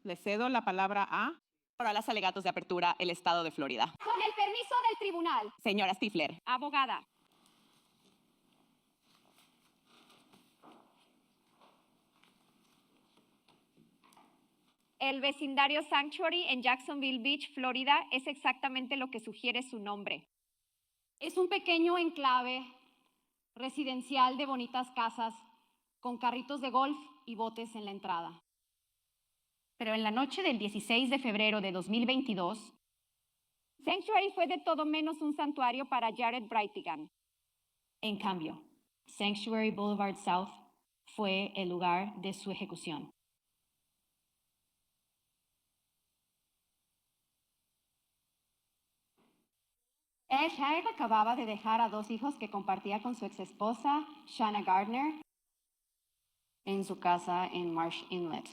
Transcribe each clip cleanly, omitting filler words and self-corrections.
Le cedo la palabra a... Para los alegatos de apertura, el Estado de Florida. Con el permiso del tribunal. Señora Stifler. Abogada. El vecindario Sanctuary en Jacksonville Beach, Florida, es exactamente lo que sugiere su nombre. Es un pequeño enclave residencial de bonitas casas con carritos de golf y botes en la entrada. Pero en la noche del 16 de febrero de 2022, Sanctuary fue de todo menos un santuario para Jared Braitigan. En cambio, Sanctuary Boulevard South fue el lugar de su ejecución. Jared acababa de dejar a 2 hijos que compartía con su exesposa, Shanna Gardner, en su casa en Marsh Inlet,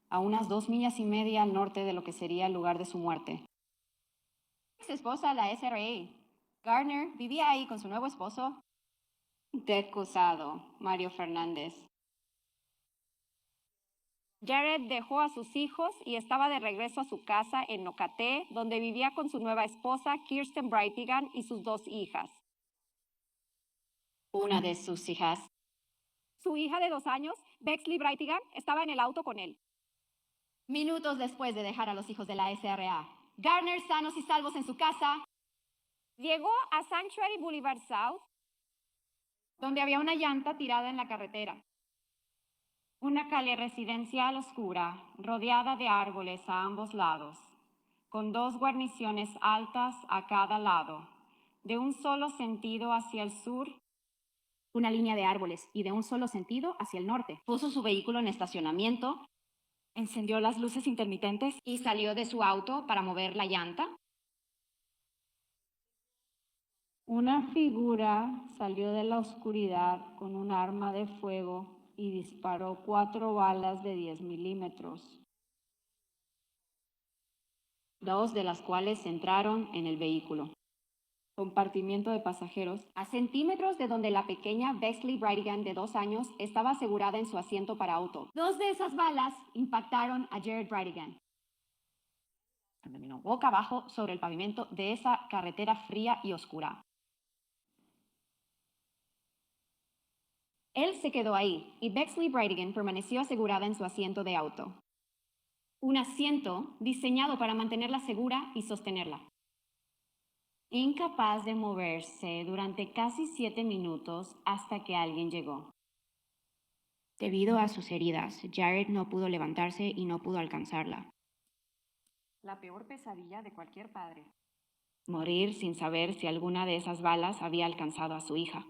a unas 2 millas y media al norte de lo que sería el lugar de su muerte. Su esposa, la SRA, Gardner, vivía ahí con su nuevo esposo, decusado, Mario Fernández. Jared dejó a sus hijos y estaba de regreso a su casa en Nocatee, donde vivía con su nueva esposa, Kirsten Braitigan, y sus 2 hijas. Una de sus hijas. Su hija de 2 años, Bexley Braitigan, estaba en el auto con él. Minutos después de dejar a los hijos de la SRA, Gardner, sanos y salvos en su casa, llegó a Sanctuary Boulevard South, donde había una llanta tirada en la carretera. Una calle residencial oscura, rodeada de árboles a ambos lados, con 2 guarniciones altas a cada lado, de un solo sentido hacia el sur, una línea de árboles, y de un solo sentido hacia el norte. Puso su vehículo en estacionamiento, encendió las luces intermitentes y salió de su auto para mover la llanta. Una figura salió de la oscuridad con un arma de fuego y disparó 4 balas de 10 milímetros, 2 de las cuales entraron en el vehículo. Compartimiento de pasajeros, a centímetros de donde la pequeña Bexley Braitigan de 2 años estaba asegurada en su asiento para auto. 2 de esas balas impactaron a Jared Braitigan. Terminó boca abajo sobre el pavimento de esa carretera fría y oscura. Él se quedó ahí y Bexley Braitigan permaneció asegurada en su asiento de auto. Un asiento diseñado para mantenerla segura y sostenerla. Incapaz de moverse durante casi 7 minutos hasta que alguien llegó. Debido a sus heridas, Jared no pudo levantarse y no pudo alcanzarla. La peor pesadilla de cualquier padre. Morir sin saber si alguna de esas balas había alcanzado a su hija.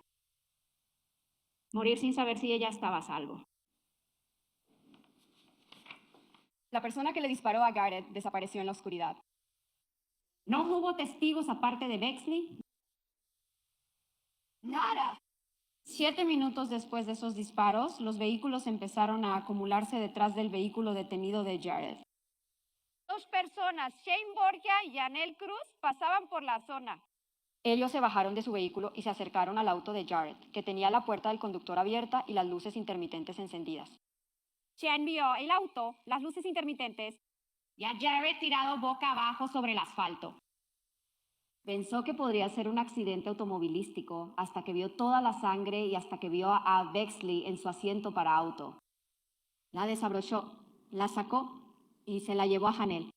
Morir sin saber si ella estaba a salvo. La persona que le disparó a Garrett desapareció en la oscuridad. No hubo testigos aparte de Bexley. Nada. 7 minutos después de esos disparos, los vehículos empezaron a acumularse detrás del vehículo detenido de Jared. 2 personas, Shane Borgia y Janelle Cruz, pasaban por la zona. Ellos se bajaron de su vehículo y se acercaron al auto de Jared, que tenía la puerta del conductor abierta y las luces intermitentes encendidas. Shane vio el auto, las luces intermitentes, y a Jared tirado boca abajo sobre el asfalto. Pensó que podría ser un accidente automovilístico hasta que vio toda la sangre y hasta que vio a Bexley en su asiento para auto. La desabrochó, la sacó y se la llevó a Janelle.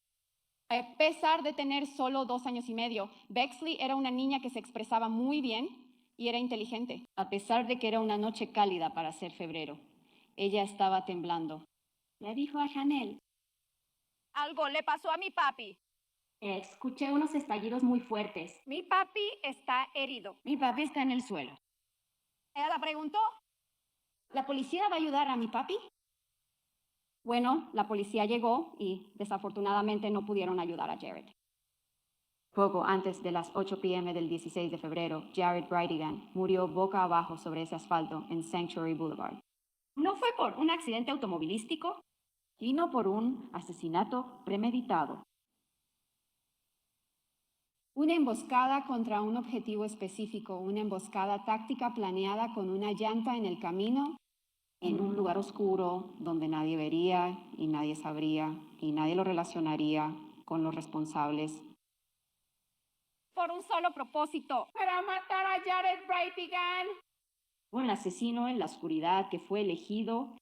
A pesar de tener solo 2 años y medio, Bexley era una niña que se expresaba muy bien y era inteligente. A pesar de que era una noche cálida para ser febrero, ella estaba temblando. Le dijo a Janelle: Algo le pasó a mi papi. Escuché unos estallidos muy fuertes. Mi papi está herido. Mi papi está en el suelo. Ella la preguntó. ¿La policía va a ayudar a mi papi? Bueno, la policía llegó y desafortunadamente no pudieron ayudar a Jared. Poco antes de las 8 p.m. del 16 de febrero, Jared Braitigan murió boca abajo sobre ese asfalto en Sanctuary Boulevard. No fue por un accidente automovilístico, sino por un asesinato premeditado. Una emboscada contra un objetivo específico, una emboscada táctica planeada con una llanta en el camino en un lugar oscuro donde nadie vería y nadie sabría y nadie lo relacionaría con los responsables. Por un solo propósito. Para matar a Jared Brightigan. Un asesino en la oscuridad que fue elegido,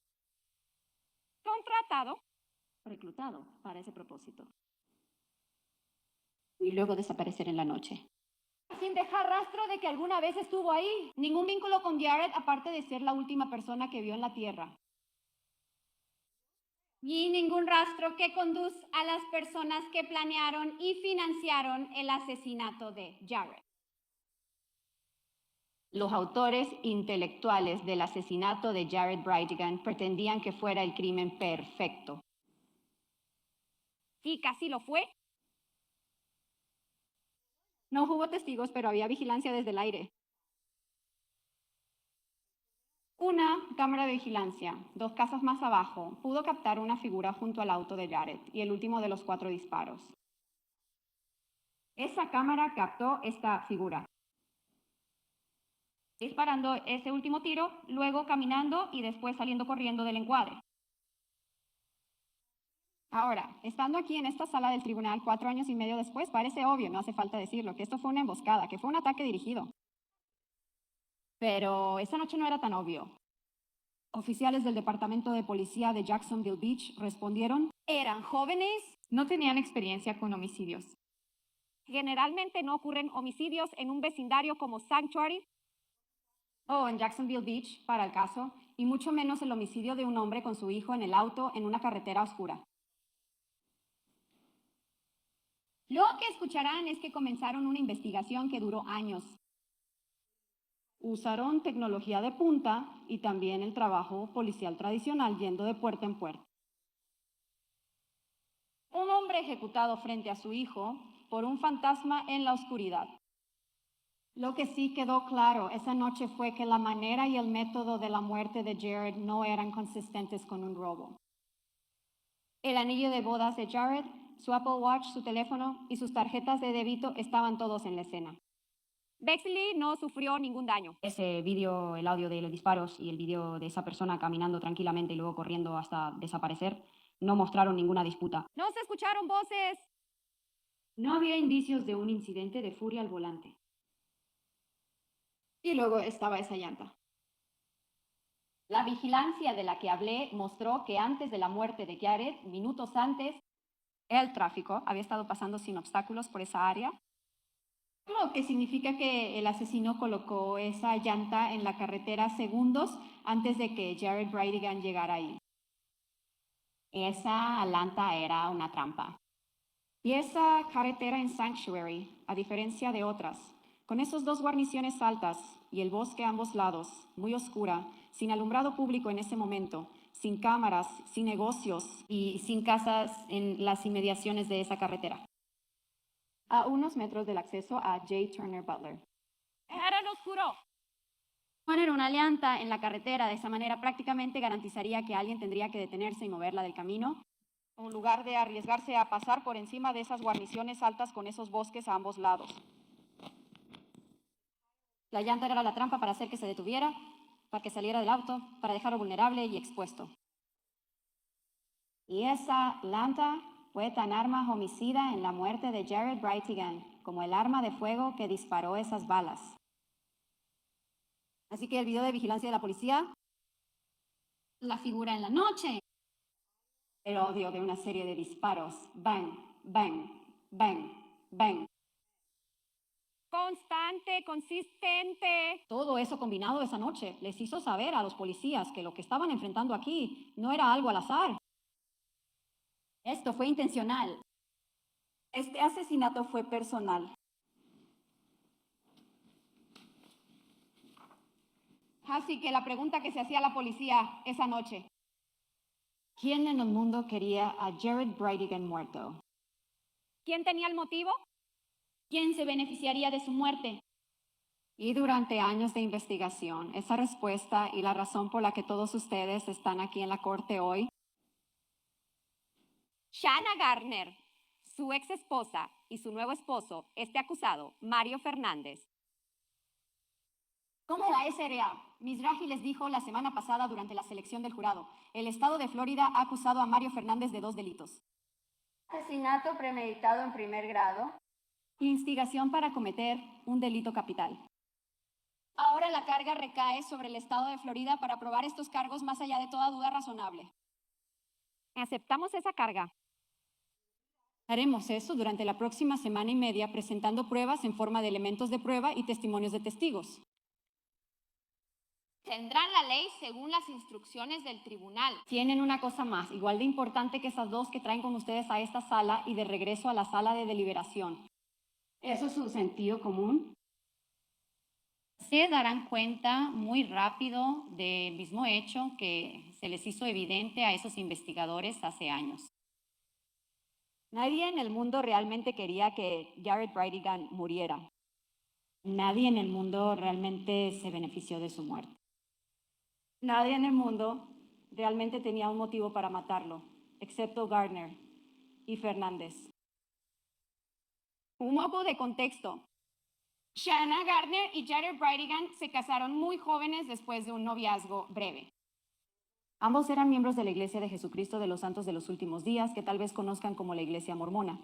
Contratado. reclutado para ese propósito. Y luego desaparecer en la noche. Sin dejar rastro de que alguna vez estuvo ahí. Ningún vínculo con Jared aparte de ser la última persona que vio en la Tierra. Y ningún rastro que conduzca a las personas que planearon y financiaron el asesinato de Jared. Los autores intelectuales del asesinato de Jared Brightigan pretendían que fuera el crimen perfecto. Y casi lo fue. No hubo testigos, pero había vigilancia desde el aire. Una cámara de vigilancia, 2 casas más abajo, pudo captar una figura junto al auto de Jared y el último de los 4 disparos. Esa cámara captó esta figura, disparando ese último tiro, luego caminando y después saliendo corriendo del encuadre. Ahora, estando aquí en esta sala del tribunal 4 años y medio después, parece obvio, no hace falta decirlo, que esto fue una emboscada, que fue un ataque dirigido. Pero esa noche no era tan obvio. Oficiales del Departamento de Policía de Jacksonville Beach respondieron, Eran jóvenes. No tenían experiencia con homicidios. Generalmente no ocurren homicidios en un vecindario como Sanctuary o en Jacksonville Beach, para el caso, y mucho menos el homicidio de un hombre con su hijo en el auto en una carretera oscura. Lo que escucharán es que comenzaron una investigación que duró años. Usaron tecnología de punta y también el trabajo policial tradicional yendo de puerta en puerta. Un hombre ejecutado frente a su hijo por un fantasma en la oscuridad. Lo que sí quedó claro esa noche fue que la manera y el método de la muerte de Jared no eran consistentes con un robo. El anillo de bodas de Jared, su Apple Watch, su teléfono y sus tarjetas de débito estaban todos en la escena. Bexley no sufrió ningún daño. Ese vídeo, el audio de los disparos y el vídeo de esa persona caminando tranquilamente y luego corriendo hasta desaparecer, no mostraron ninguna disputa. No se escucharon voces. No había indicios de un incidente de furia al volante. Y luego estaba esa llanta. La vigilancia de la que hablé mostró que antes de la muerte de Jared, minutos antes, el tráfico había estado pasando sin obstáculos por esa área. Lo que significa que el asesino colocó esa llanta en la carretera segundos antes de que Jared Brightigan llegara ahí. Esa llanta era una trampa. Y esa carretera en Sanctuary, a diferencia de otras, con esos 2 guarniciones altas y el bosque a ambos lados, muy oscura, sin alumbrado público en ese momento, sin cámaras, sin negocios y sin casas en las inmediaciones de esa carretera. A unos metros del acceso a J. Turner Butler. Era en oscuro. Poner una llanta en la carretera de esa manera prácticamente garantizaría que alguien tendría que detenerse y moverla del camino, en lugar de arriesgarse a pasar por encima de esas guarniciones altas con esos bosques a ambos lados. La llanta era la trampa para hacer que se detuviera, para que saliera del auto, para dejarlo vulnerable y expuesto. Y esa llanta fue tan arma homicida en la muerte de Jared Brightigan como el arma de fuego que disparó esas balas. Así que el video de vigilancia de la policía, la figura en la noche, el odio de una serie de disparos, bang, bang, bang, bang. Constante, consistente. Todo eso combinado esa noche les hizo saber a los policías que lo que estaban enfrentando aquí no era algo al azar. Esto fue intencional. Este asesinato fue personal. Así que la pregunta que se hacía la policía esa noche. ¿Quién en el mundo quería a Jared Brightigan muerto? ¿Quién tenía el motivo? ¿Quién se beneficiaría de su muerte? Y durante años de investigación, esa respuesta y la razón por la que todos ustedes están aquí en la corte hoy, Shanna Gardner, su ex esposa y su nuevo esposo, acusado, Mario Fernández, Como la SRA, Mizrahi les dijo la semana pasada durante la selección del jurado, el estado de Florida ha acusado a Mario Fernández de 2 delitos. Asesinato premeditado en primer grado. Instigación para cometer un delito capital. Ahora la carga recae sobre el estado de Florida para probar estos cargos más allá de toda duda razonable. ¿Aceptamos esa carga? Haremos eso durante la próxima semana y media presentando pruebas en forma de elementos de prueba y testimonios de testigos. Tendrán la ley según las instrucciones del tribunal. Tienen una cosa más, igual de importante que esas dos que traen con ustedes a esta sala y de regreso a la sala de deliberación. ¿Eso es su sentido común? Se darán cuenta muy rápido del mismo hecho que se les hizo evidente a esos investigadores hace años. Nadie en el mundo realmente quería que Jared Brightigan muriera. Nadie en el mundo realmente se benefició de su muerte. Nadie en el mundo realmente tenía un motivo para matarlo, excepto Gardner y Fernández. Un poco de contexto. Shanna Gardner y Jared Brightigan se casaron muy jóvenes después de un noviazgo breve. Ambos eran miembros de la Iglesia de Jesucristo de los Santos de los Últimos Días, que tal vez conozcan como la Iglesia Mormona.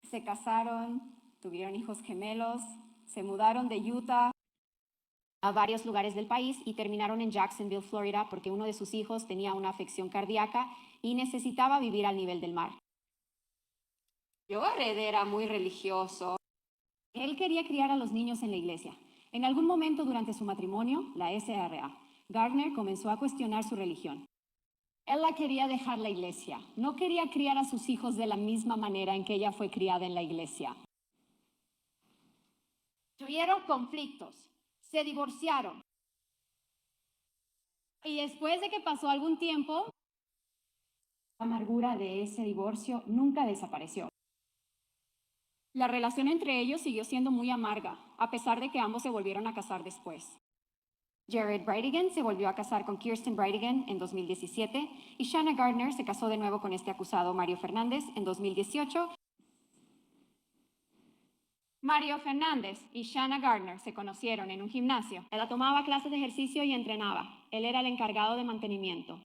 Se casaron, tuvieron hijos gemelos, se mudaron de Utah a varios lugares del país y terminaron en Jacksonville, Florida, porque uno de sus hijos tenía una afección cardíaca y necesitaba vivir al nivel del mar. Jared era muy religioso. Él quería criar a los niños en la iglesia. En algún momento durante su matrimonio, la SRA, Gardner comenzó a cuestionar su religión. Él la quería dejar la iglesia. No quería criar a sus hijos de la misma manera en que ella fue criada en la iglesia. Tuvieron conflictos. Se divorciaron. Y después de que pasó algún tiempo, la amargura de ese divorcio nunca desapareció. La relación entre ellos siguió siendo muy amarga, a pesar de que ambos se volvieron a casar después. Jared Brightigan se volvió a casar con Kirsten Brightigan en 2017 y Shanna Gardner se casó de nuevo con este acusado Mario Fernández en 2018. Mario Fernández y Shanna Gardner se conocieron en un gimnasio. Ella tomaba clases de ejercicio y entrenaba. Él era el encargado de mantenimiento.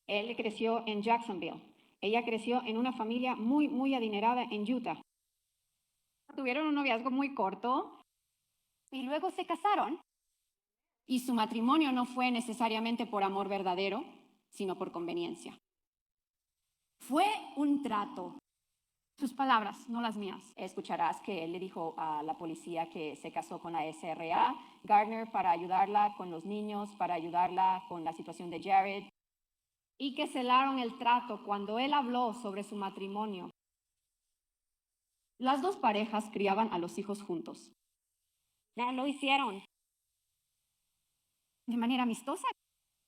Él creció en Jacksonville. Ella creció en una familia muy adinerada en Utah. Tuvieron un noviazgo muy corto y luego se casaron. Y su matrimonio no fue necesariamente por amor verdadero, sino por conveniencia. Fue un trato. Sus palabras, no las mías. Escucharás que él le dijo a la policía que se casó con la SRA, Gardner, para ayudarla con los niños, para ayudarla con la situación de Jared, y que celaron el trato cuando él habló sobre su matrimonio. Las dos parejas criaban a los hijos juntos. Ya lo hicieron. De manera amistosa.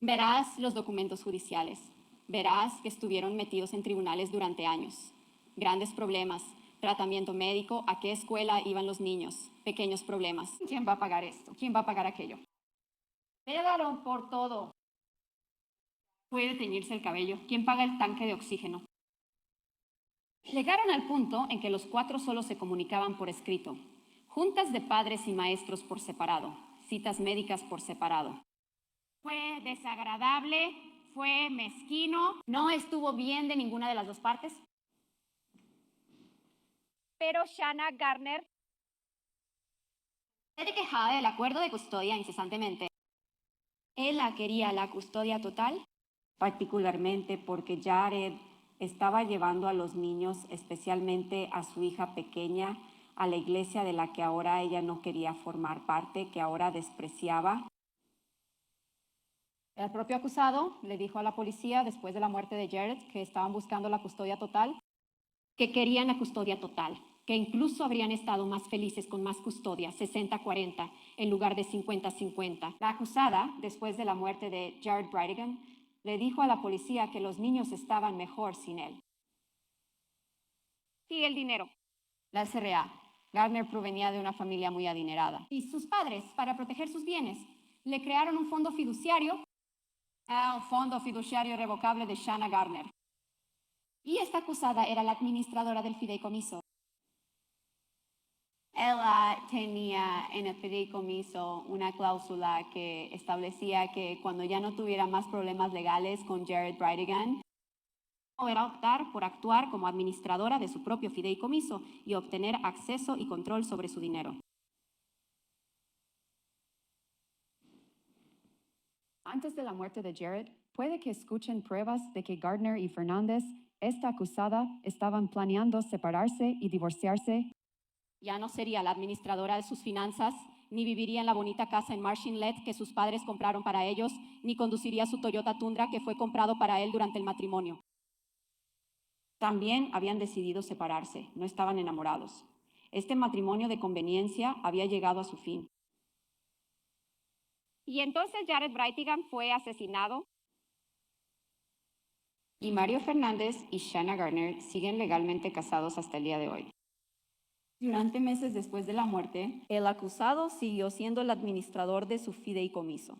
Verás los documentos judiciales. Verás que estuvieron metidos en tribunales durante años. Grandes problemas, tratamiento médico, a qué escuela iban los niños, pequeños problemas. ¿Quién va a pagar esto? ¿Quién va a pagar aquello? Pédalo por todo. Puede teñirse el cabello. ¿Quién paga el tanque de oxígeno? Llegaron al punto en que los cuatro solo se comunicaban por escrito. Juntas de padres y maestros por separado. Citas médicas por separado. Fue desagradable, fue mezquino, no estuvo bien de ninguna de las dos partes. Pero Shanna Gardner Se quejaba del acuerdo de custodia incesantemente. Ella quería la custodia total, particularmente porque Jared estaba llevando a los niños, especialmente a su hija pequeña, a la iglesia de la que ahora ella no quería formar parte, que ahora despreciaba. El propio acusado le dijo a la policía después de la muerte de Jared que estaban buscando la custodia total, que querían la custodia total, que incluso habrían estado más felices con más custodia, 60-40, en lugar de 50-50. La acusada, después de la muerte de Jared Brightigan, le dijo a la policía que los niños estaban mejor sin él. y el dinero. La SRA. Gardner provenía de una familia muy adinerada. Y sus padres, para proteger sus bienes, le crearon un fondo fiduciario, el Fondo Fiduciario Revocable de Shanna Gardner. Y esta acusada era la administradora del fideicomiso. Ella tenía en el fideicomiso una cláusula que establecía que cuando ya no tuviera más problemas legales con Jared Brightigan, podrá optar por actuar como administradora de su propio fideicomiso y obtener acceso y control sobre su dinero. Antes de la muerte de Jared, puede que escuchen pruebas de que Gardner y Fernández, esta acusada, estaban planeando separarse y divorciarse. Ya no sería la administradora de sus finanzas, ni viviría en la bonita casa en Marsh Inlet que sus padres compraron para ellos, ni conduciría su Toyota Tundra que fue comprado para él durante el matrimonio. También habían decidido separarse, no estaban enamorados. Este matrimonio de conveniencia había llegado a su fin. Y entonces Jared Brightigan fue asesinado. Y Mario Fernández y Shanna Gardner siguen legalmente casados hasta el día de hoy. Durante meses después de la muerte, el acusado siguió siendo el administrador de su fideicomiso.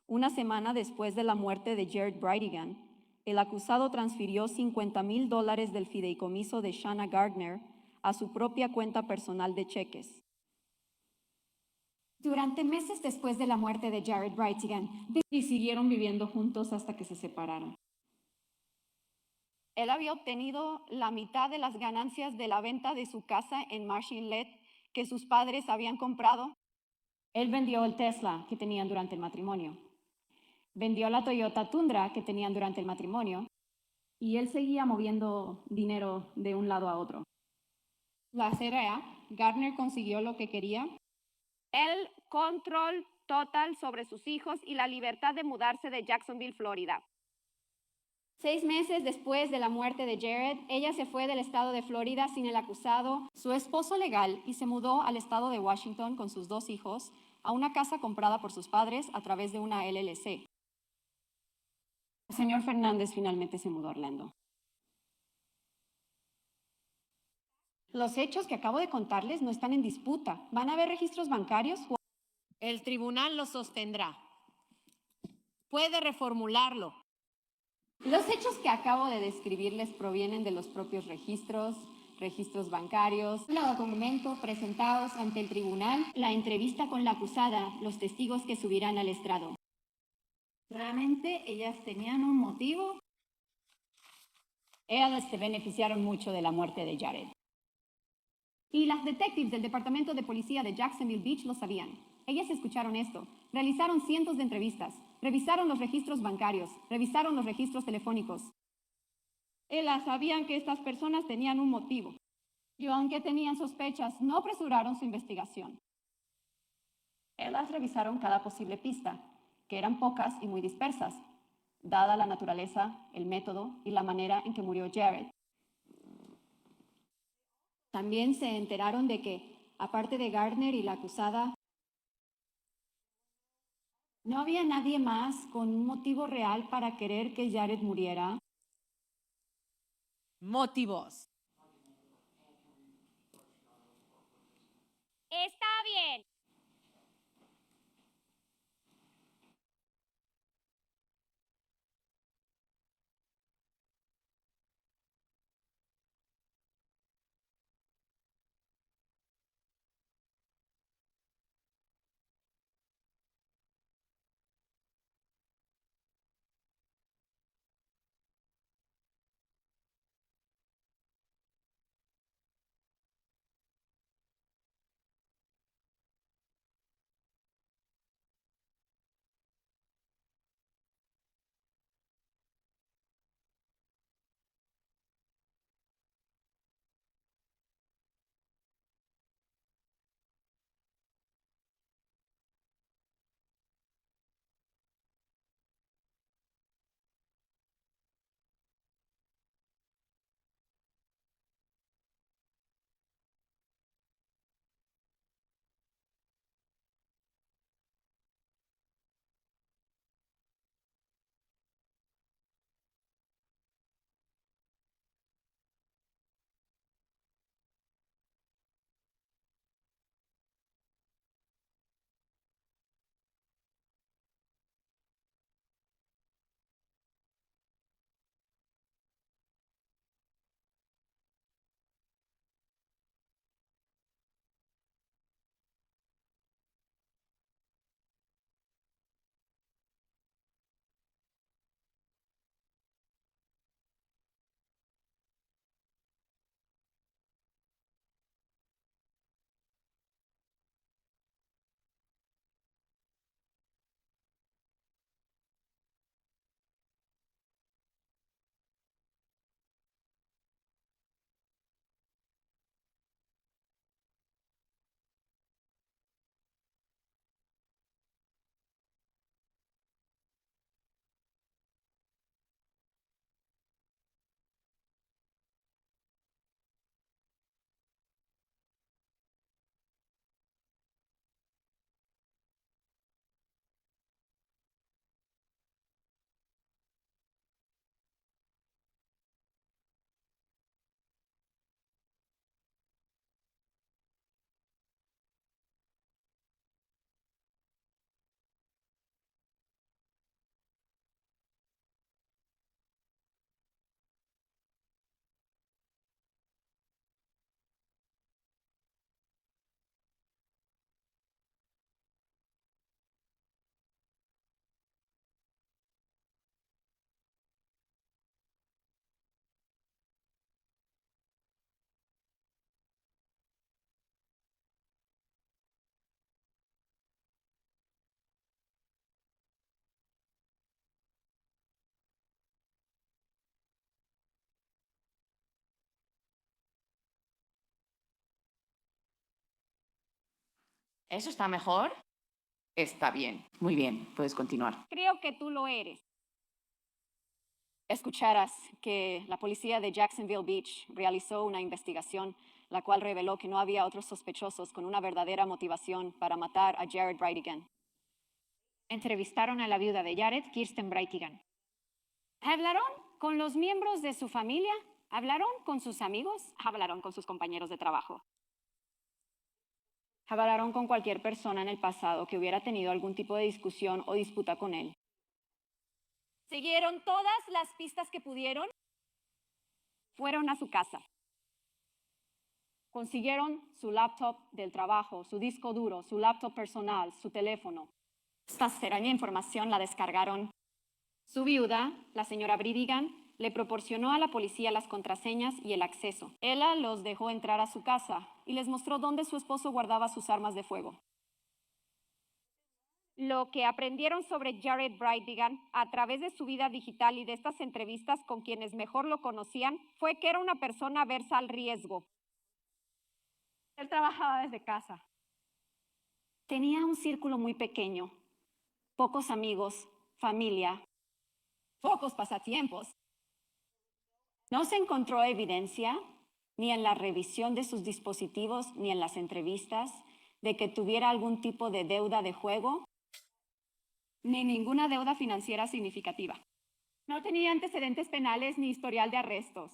Una semana después de la muerte de Jared Brightigan, el acusado transfirió $50,000 del fideicomiso de Shanna Gardner a su propia cuenta personal de cheques. Durante meses después de la muerte de Jared Brightigan, y siguieron viviendo juntos hasta que se separaron. Él había obtenido la mitad de las ganancias de la venta de su casa en Marsh Inlet que sus padres habían comprado. Él vendió el Tesla que tenían durante el matrimonio. Vendió la Toyota Tundra que tenían durante el matrimonio. Y él seguía moviendo dinero de un lado a otro. La CRA, Gardner consiguió lo que quería. El control total sobre sus hijos y la libertad de mudarse de Jacksonville, Florida. 6 meses después de la muerte de Jared, ella se fue del estado de Florida sin el acusado, su esposo legal, y se mudó al estado de Washington con sus 2 hijos a una casa comprada por sus padres a través de una LLC. El señor Fernández finalmente se mudó a Orlando. Los hechos que acabo de contarles no están en disputa. ¿Van a haber registros bancarios? El tribunal lo sostendrá. Puede reformularlo. Los hechos que acabo de describirles provienen de los propios registros bancarios, los documentos presentados ante el tribunal, la entrevista con la acusada, los testigos que subirán al estrado. ¿Realmente ellas tenían un motivo? Ellas se beneficiaron mucho de la muerte de Jared. Y las detectives del Departamento de Policía de Jacksonville Beach lo sabían. Ellas escucharon esto, realizaron cientos de entrevistas, revisaron los registros bancarios, revisaron los registros telefónicos. Ellas sabían que estas personas tenían un motivo. Y aunque tenían sospechas, no apresuraron su investigación. Ellas revisaron cada posible pista, que eran pocas y muy dispersas, dada la naturaleza, el método y la manera en que murió Jared. También se enteraron de que, aparte de Gardner y la acusada, no había nadie más con un motivo real para querer que Jared muriera. Motivos. Está bien. ¿Eso está mejor? Está bien. Muy bien, puedes continuar. Creo que tú lo eres. Escucharás que la policía de Jacksonville Beach realizó una investigación, la cual reveló que no había otros sospechosos con una verdadera motivación para matar a Jared Brightigan. Entrevistaron a la viuda de Jared, Kirsten Brightigan. ¿Hablaron con los miembros de su familia? ¿Hablaron con sus amigos? ¿Hablaron con sus compañeros de trabajo? ¿Hablaron con cualquier persona en el pasado que hubiera tenido algún tipo de discusión o disputa con él? ¿Siguieron todas las pistas que pudieron? Fueron a su casa. Consiguieron su laptop del trabajo, su disco duro, su laptop personal, su teléfono. Esta extraña información la descargaron. Su viuda, la señora Brightigan, le proporcionó a la policía las contraseñas y el acceso. Ella los dejó entrar a su casa y les mostró dónde su esposo guardaba sus armas de fuego. Lo que aprendieron sobre Jared Brightigan a través de su vida digital y de estas entrevistas con quienes mejor lo conocían fue que era una persona aversa al riesgo. Él trabajaba desde casa. Tenía un círculo muy pequeño, pocos amigos, familia, pocos pasatiempos. No se encontró evidencia, ni en la revisión de sus dispositivos, ni en las entrevistas, de que tuviera algún tipo de deuda de juego, ni ninguna deuda financiera significativa. No tenía antecedentes penales ni historial de arrestos.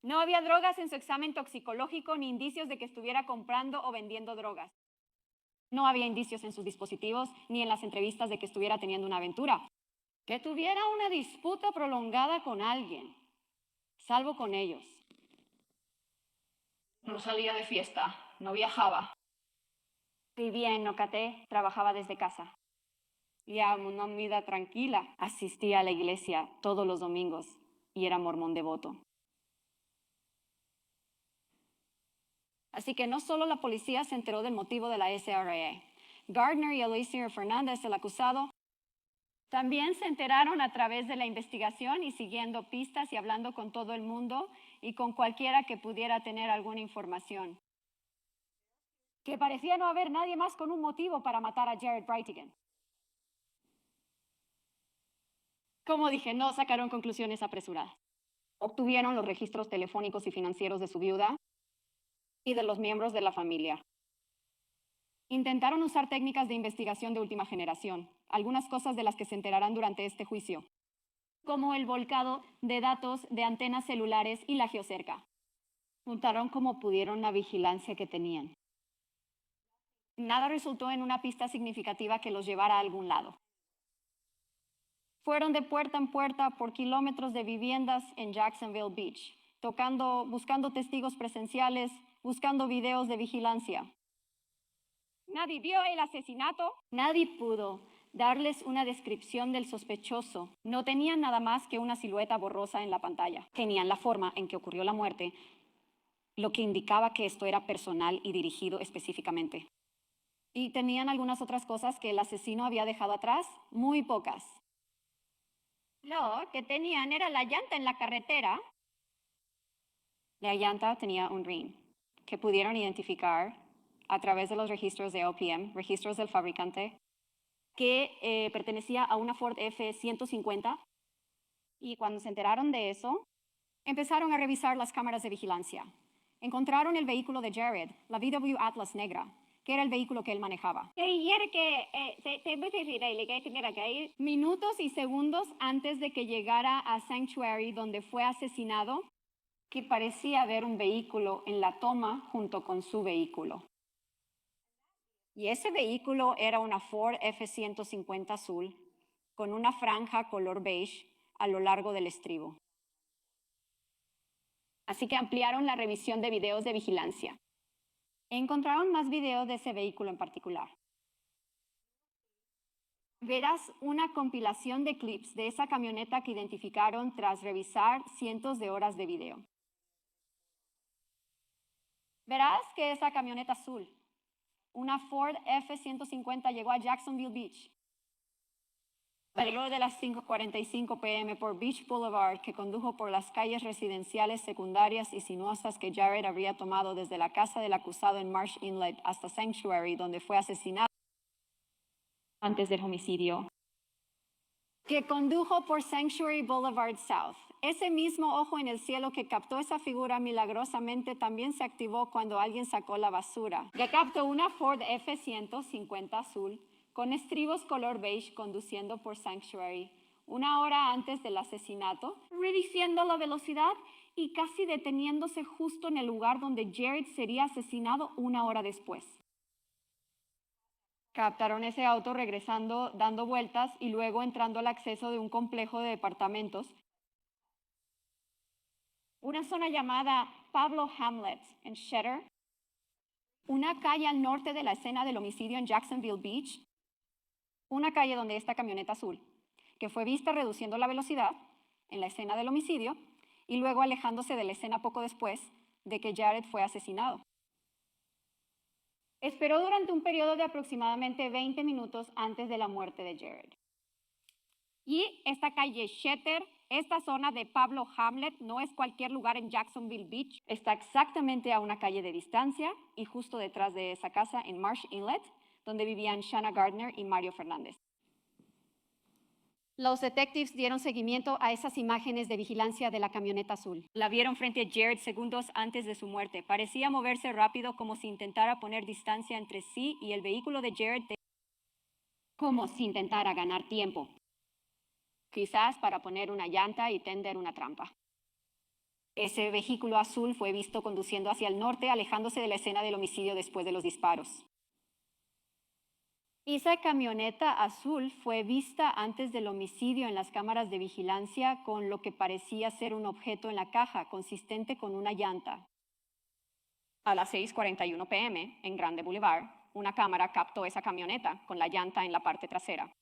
No había drogas en su examen toxicológico ni indicios de que estuviera comprando o vendiendo drogas. No había indicios en sus dispositivos ni en las entrevistas de que estuviera teniendo una aventura. Que tuviera una disputa prolongada con alguien, salvo con ellos. No salía de fiesta, no viajaba. Vivía en Nocate, trabajaba desde casa. Y a una vida tranquila. Asistía a la iglesia todos los domingos y era mormón devoto. Así que no solo la policía se enteró del motivo de la SRA. Gardner y Eliezer Fernández, el acusado, también se enteraron a través de la investigación y siguiendo pistas y hablando con todo el mundo y con cualquiera que pudiera tener alguna información. Que parecía no haber nadie más con un motivo para matar a Jared Brightigan. Como dije, no sacaron conclusiones apresuradas. Obtuvieron los registros telefónicos y financieros de su viuda y de los miembros de la familia. Intentaron usar técnicas de investigación de última generación, algunas cosas de las que se enterarán durante este juicio, como el volcado de datos de antenas celulares y la geocerca. Juntaron como pudieron la vigilancia que tenían. Nada resultó en una pista significativa que los llevara a algún lado. Fueron de puerta en puerta por kilómetros de viviendas en Jacksonville Beach, buscando testigos presenciales, buscando videos de vigilancia. Nadie vio el asesinato. Nadie pudo darles una descripción del sospechoso. No tenían nada más que una silueta borrosa en la pantalla. Tenían la forma en que ocurrió la muerte, lo que indicaba que esto era personal y dirigido específicamente. Y tenían algunas otras cosas que el asesino había dejado atrás, muy pocas. Lo que tenían era la llanta en la carretera. La llanta tenía un ring que pudieron identificar a través de los registros de OPM, registros del fabricante, que pertenecía a una Ford F-150. Y cuando se enteraron de eso, empezaron a revisar las cámaras de vigilancia. Encontraron el vehículo de Jared, la VW Atlas negra, que era el vehículo que él manejaba. Minutos y segundos antes de que llegara a Sanctuary, donde fue asesinado, que parecía haber un vehículo en la toma junto con su vehículo. Y ese vehículo era una Ford F-150 azul con una franja color beige a lo largo del estribo. Así que ampliaron la revisión de videos de vigilancia. Encontraron más videos de ese vehículo en particular. Verás una compilación de clips de esa camioneta que identificaron tras revisar cientos de horas de video. Verás que esa camioneta azul, una Ford F-150, llegó a Jacksonville Beach. Alrededor de las 5:45 p.m. por Beach Boulevard, que condujo por las calles residenciales secundarias y sinuosas que Jared habría tomado desde la casa del acusado en Marsh Inlet hasta Sanctuary, donde fue asesinado antes del homicidio. que condujo por Sanctuary Boulevard South. Ese mismo ojo en el cielo que captó esa figura milagrosamente también se activó cuando alguien sacó la basura. Que captó una Ford F-150 azul con estribos color beige conduciendo por Sanctuary una hora antes del asesinato, reduciendo la velocidad y casi deteniéndose justo en el lugar donde Jared sería asesinado una hora después. Captaron ese auto regresando, dando vueltas y luego entrando al acceso de un complejo de departamentos. Una zona llamada Pablo Hamlet en Cheddar, una calle al norte de la escena del homicidio en Jacksonville Beach, una calle donde esta camioneta azul, que fue vista reduciendo la velocidad en la escena del homicidio y luego alejándose de la escena poco después de que Jared fue asesinado. Esperó durante un periodo de aproximadamente 20 minutos antes de la muerte de Jared. Y esta calle Cheddar, esta zona de Pablo Hamlet, no es cualquier lugar en Jacksonville Beach. Está exactamente a una calle de distancia y justo detrás de esa casa en Marsh Inlet, donde vivían Shanna Gardner y Mario Fernández. Los detectives dieron seguimiento a esas imágenes de vigilancia de la camioneta azul. La vieron frente a Jared segundos antes de su muerte. Parecía moverse rápido como si intentara poner distancia entre sí y el vehículo de Jared, como si intentara ganar tiempo. Quizás para poner una llanta y tender una trampa. Ese vehículo azul fue visto conduciendo hacia el norte, alejándose de la escena del homicidio después de los disparos. Esa camioneta azul fue vista antes del homicidio en las cámaras de vigilancia con lo que parecía ser un objeto en la caja, consistente con una llanta. A las 6:41 p.m. en Grande Boulevard, una cámara captó esa camioneta con la llanta en la parte trasera.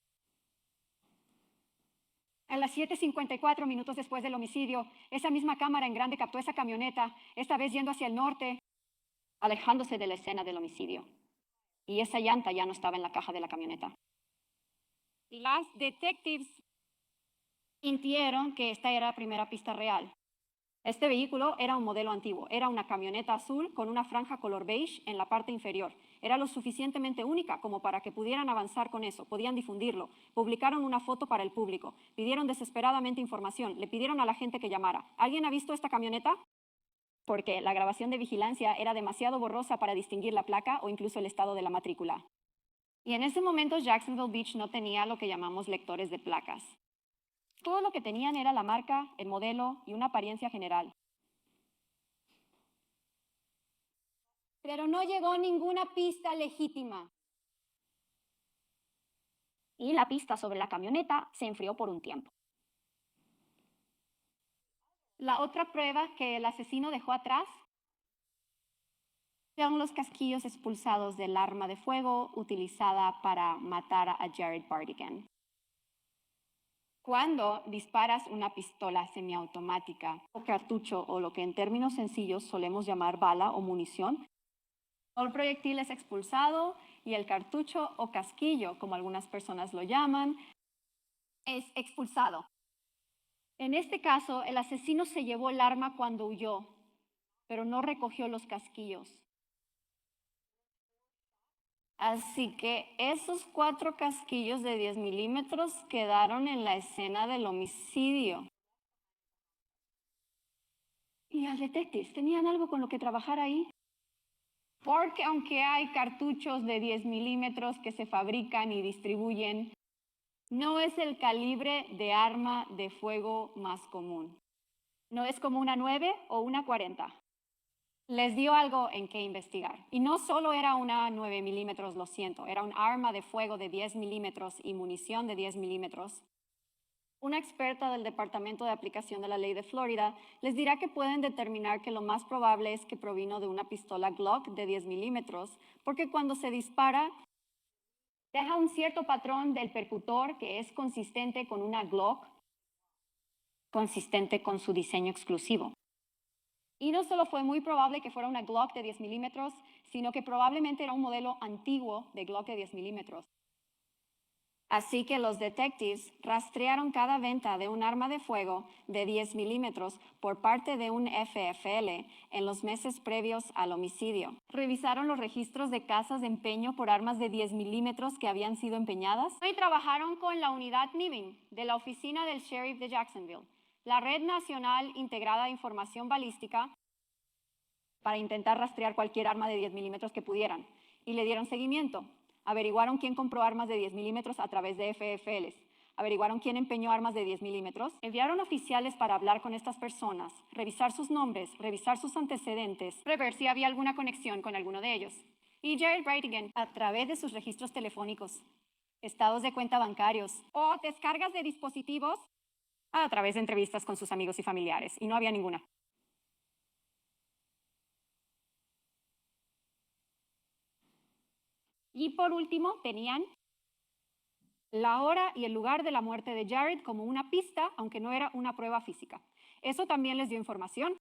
A las 7:54 minutos después del homicidio, esa misma cámara en Grande captó esa camioneta, esta vez yendo hacia el norte, alejándose de la escena del homicidio. Y esa llanta ya no estaba en la caja de la camioneta. Las detectives sintieron que esta era la primera pista real. Este vehículo era un modelo antiguo, era una camioneta azul con una franja color beige en la parte inferior. Era lo suficientemente única como para que pudieran avanzar con eso, podían difundirlo. Publicaron una foto para el público, pidieron desesperadamente información, le pidieron a la gente que llamara. ¿Alguien ha visto esta camioneta? Porque la grabación de vigilancia era demasiado borrosa para distinguir la placa o incluso el estado de la matrícula. Y en ese momento Jacksonville Beach no tenía lo que llamamos lectores de placas. Todo lo que tenían era la marca, el modelo y una apariencia general. Pero no llegó ninguna pista legítima. Y la pista sobre la camioneta se enfrió por un tiempo. La otra prueba que el asesino dejó atrás fueron los casquillos expulsados del arma de fuego utilizada para matar a Jared Bardigan. Cuando disparas una pistola semiautomática o cartucho o lo que en términos sencillos solemos llamar bala o munición, el proyectil es expulsado y el cartucho o casquillo, como algunas personas lo llaman, es expulsado. En este caso, el asesino se llevó el arma cuando huyó, pero no recogió los casquillos. Así que esos 4 casquillos de 10 milímetros quedaron en la escena del homicidio. Y los detectives tenían algo con lo que trabajar ahí. Porque aunque hay cartuchos de 10 milímetros que se fabrican y distribuyen, no es el calibre de arma de fuego más común. No es como una 9 o una 40. Les dio algo en qué investigar. Y no solo era una 9 milímetros, lo siento, era un arma de fuego de 10 milímetros y munición de 10 milímetros. Una experta del Departamento de Aplicación de la Ley de Florida les dirá que pueden determinar que lo más probable es que provino de una pistola Glock de 10 milímetros, porque cuando se dispara, deja un cierto patrón del percutor que es consistente con una Glock, consistente con su diseño exclusivo. Y no solo fue muy probable que fuera una Glock de 10 milímetros, sino que probablemente era un modelo antiguo de Glock de 10 milímetros. Así que los detectives rastrearon cada venta de un arma de fuego de 10 milímetros por parte de un FFL en los meses previos al homicidio. Revisaron los registros de casas de empeño por armas de 10 milímetros que habían sido empeñadas y trabajaron con la unidad NIBIN de la oficina del sheriff de Jacksonville, la Red Nacional Integrada de Información Balística, para intentar rastrear cualquier arma de 10 milímetros que pudieran. Y le dieron seguimiento. Averiguaron quién compró armas de 10 milímetros a través de FFLs. Averiguaron quién empeñó armas de 10 milímetros. Enviaron oficiales para hablar con estas personas, revisar sus nombres, revisar sus antecedentes, ver si había alguna conexión con alguno de ellos. Y Jared Brightigan, a través de sus registros telefónicos, estados de cuenta bancarios o descargas de dispositivos, a través de entrevistas con sus amigos y familiares. Y no había ninguna. Y por último, tenían la hora y el lugar de la muerte de Jared como una pista, aunque no era una prueba física. Eso también les dio información.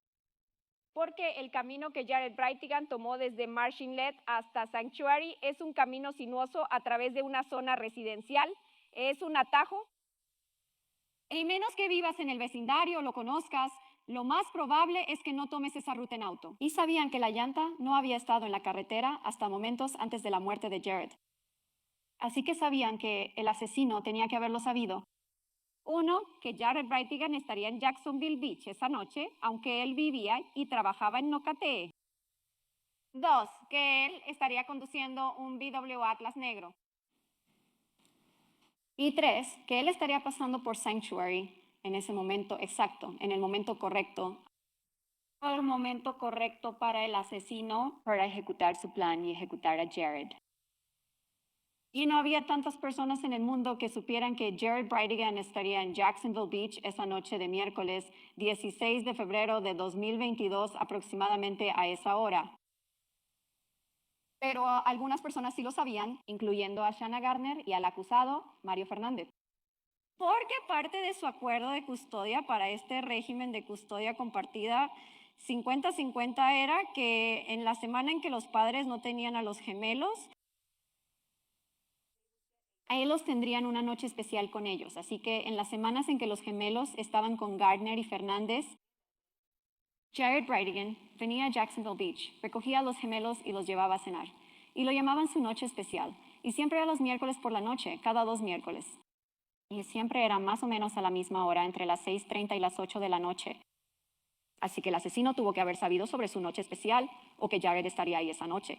Porque el camino que Jared Brightigan tomó desde Marsh Inlet hasta Sanctuary es un camino sinuoso a través de una zona residencial, es un atajo. Y menos que vivas en el vecindario o lo conozcas, lo más probable es que no tomes esa ruta en auto. Y sabían que la llanta no había estado en la carretera hasta momentos antes de la muerte de Jared. Así que sabían que el asesino tenía que haberlo sabido. Uno, que Jared Brightigan estaría en Jacksonville Beach esa noche, aunque él vivía y trabajaba en Nocatee. Dos, que él estaría conduciendo un VW Atlas negro. Y tres, que él estaría pasando por Sanctuary en ese momento exacto, en el momento correcto. El momento correcto para el asesino para ejecutar su plan y ejecutar a Jared. Y no había tantas personas en el mundo que supieran que Jared Brightigan estaría en Jacksonville Beach esa noche de miércoles 16 de febrero de 2022 aproximadamente a esa hora. Pero algunas personas sí lo sabían, incluyendo a Shanna Gardner y al acusado, Mario Fernández. Porque parte de su acuerdo de custodia para este régimen de custodia compartida 50-50 era que en la semana en que los padres no tenían a los gemelos, a ellos tendrían una noche especial con ellos. Así que en las semanas en que los gemelos estaban con Gardner y Fernández, Jared Brightigan venía a Jacksonville Beach, recogía a los gemelos y los llevaba a cenar. Y lo llamaban su noche especial. Y siempre era los miércoles por la noche, cada 2 miércoles. Y siempre era más o menos a la misma hora, entre las 6:30 y las 8 de la noche. Así que el asesino tuvo que haber sabido sobre su noche especial o que Jared estaría ahí esa noche.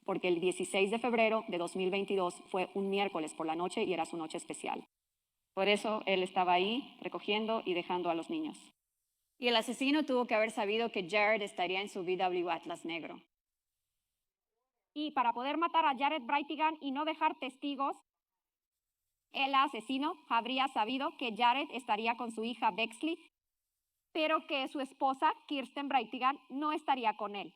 Porque el 16 de febrero de 2022 fue un miércoles por la noche y era su noche especial. Por eso él estaba ahí recogiendo y dejando a los niños. Y el asesino tuvo que haber sabido que Jared estaría en su VW Atlas negro. Y para poder matar a Jared Brightigan y no dejar testigos, el asesino habría sabido que Jared estaría con su hija Bexley, pero que su esposa, Kirsten Brightigan, no estaría con él.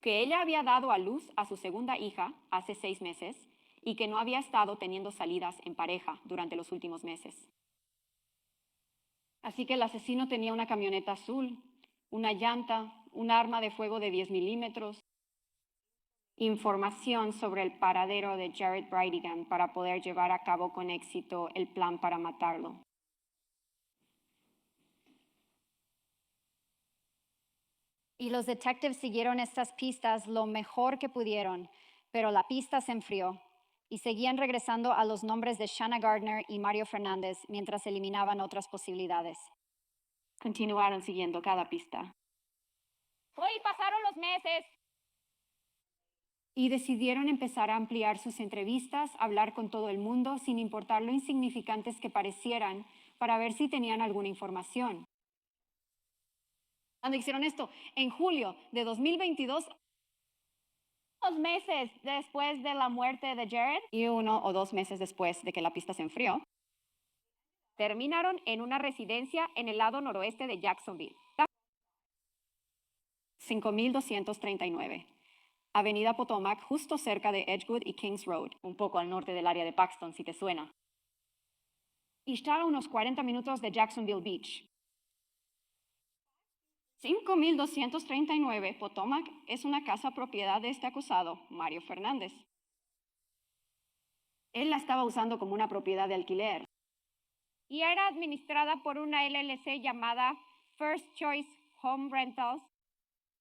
Que ella había dado a luz a su segunda hija hace 6 meses y que no había estado teniendo salidas en pareja durante los últimos meses. Así que el asesino tenía una camioneta azul, una llanta, un arma de fuego de 10 milímetros, información sobre el paradero de Jared Brightigan para poder llevar a cabo con éxito el plan para matarlo. Y los detectives siguieron estas pistas lo mejor que pudieron, pero la pista se enfrió y seguían regresando a los nombres de Shanna Gardner y Mario Fernández mientras eliminaban otras posibilidades. Continuaron siguiendo cada pista. Hoy pasaron los meses. Y decidieron empezar a ampliar sus entrevistas, hablar con todo el mundo, sin importar lo insignificantes que parecieran, para ver si tenían alguna información. Cuando hicieron esto, en julio de 2022, 2 meses después de la muerte de Jared, y 1 o 2 meses después de que la pista se enfrió, terminaron en una residencia en el lado noroeste de Jacksonville. 5239. Avenida Potomac, justo cerca de Edgewood y Kings Road, un poco al norte del área de Paxton, si te suena. Y está a unos 40 minutos de Jacksonville Beach. 5239 Potomac es una casa propiedad de este acusado, Mario Fernández. Él la estaba usando como una propiedad de alquiler. Y era administrada por una LLC llamada First Choice Home Rentals,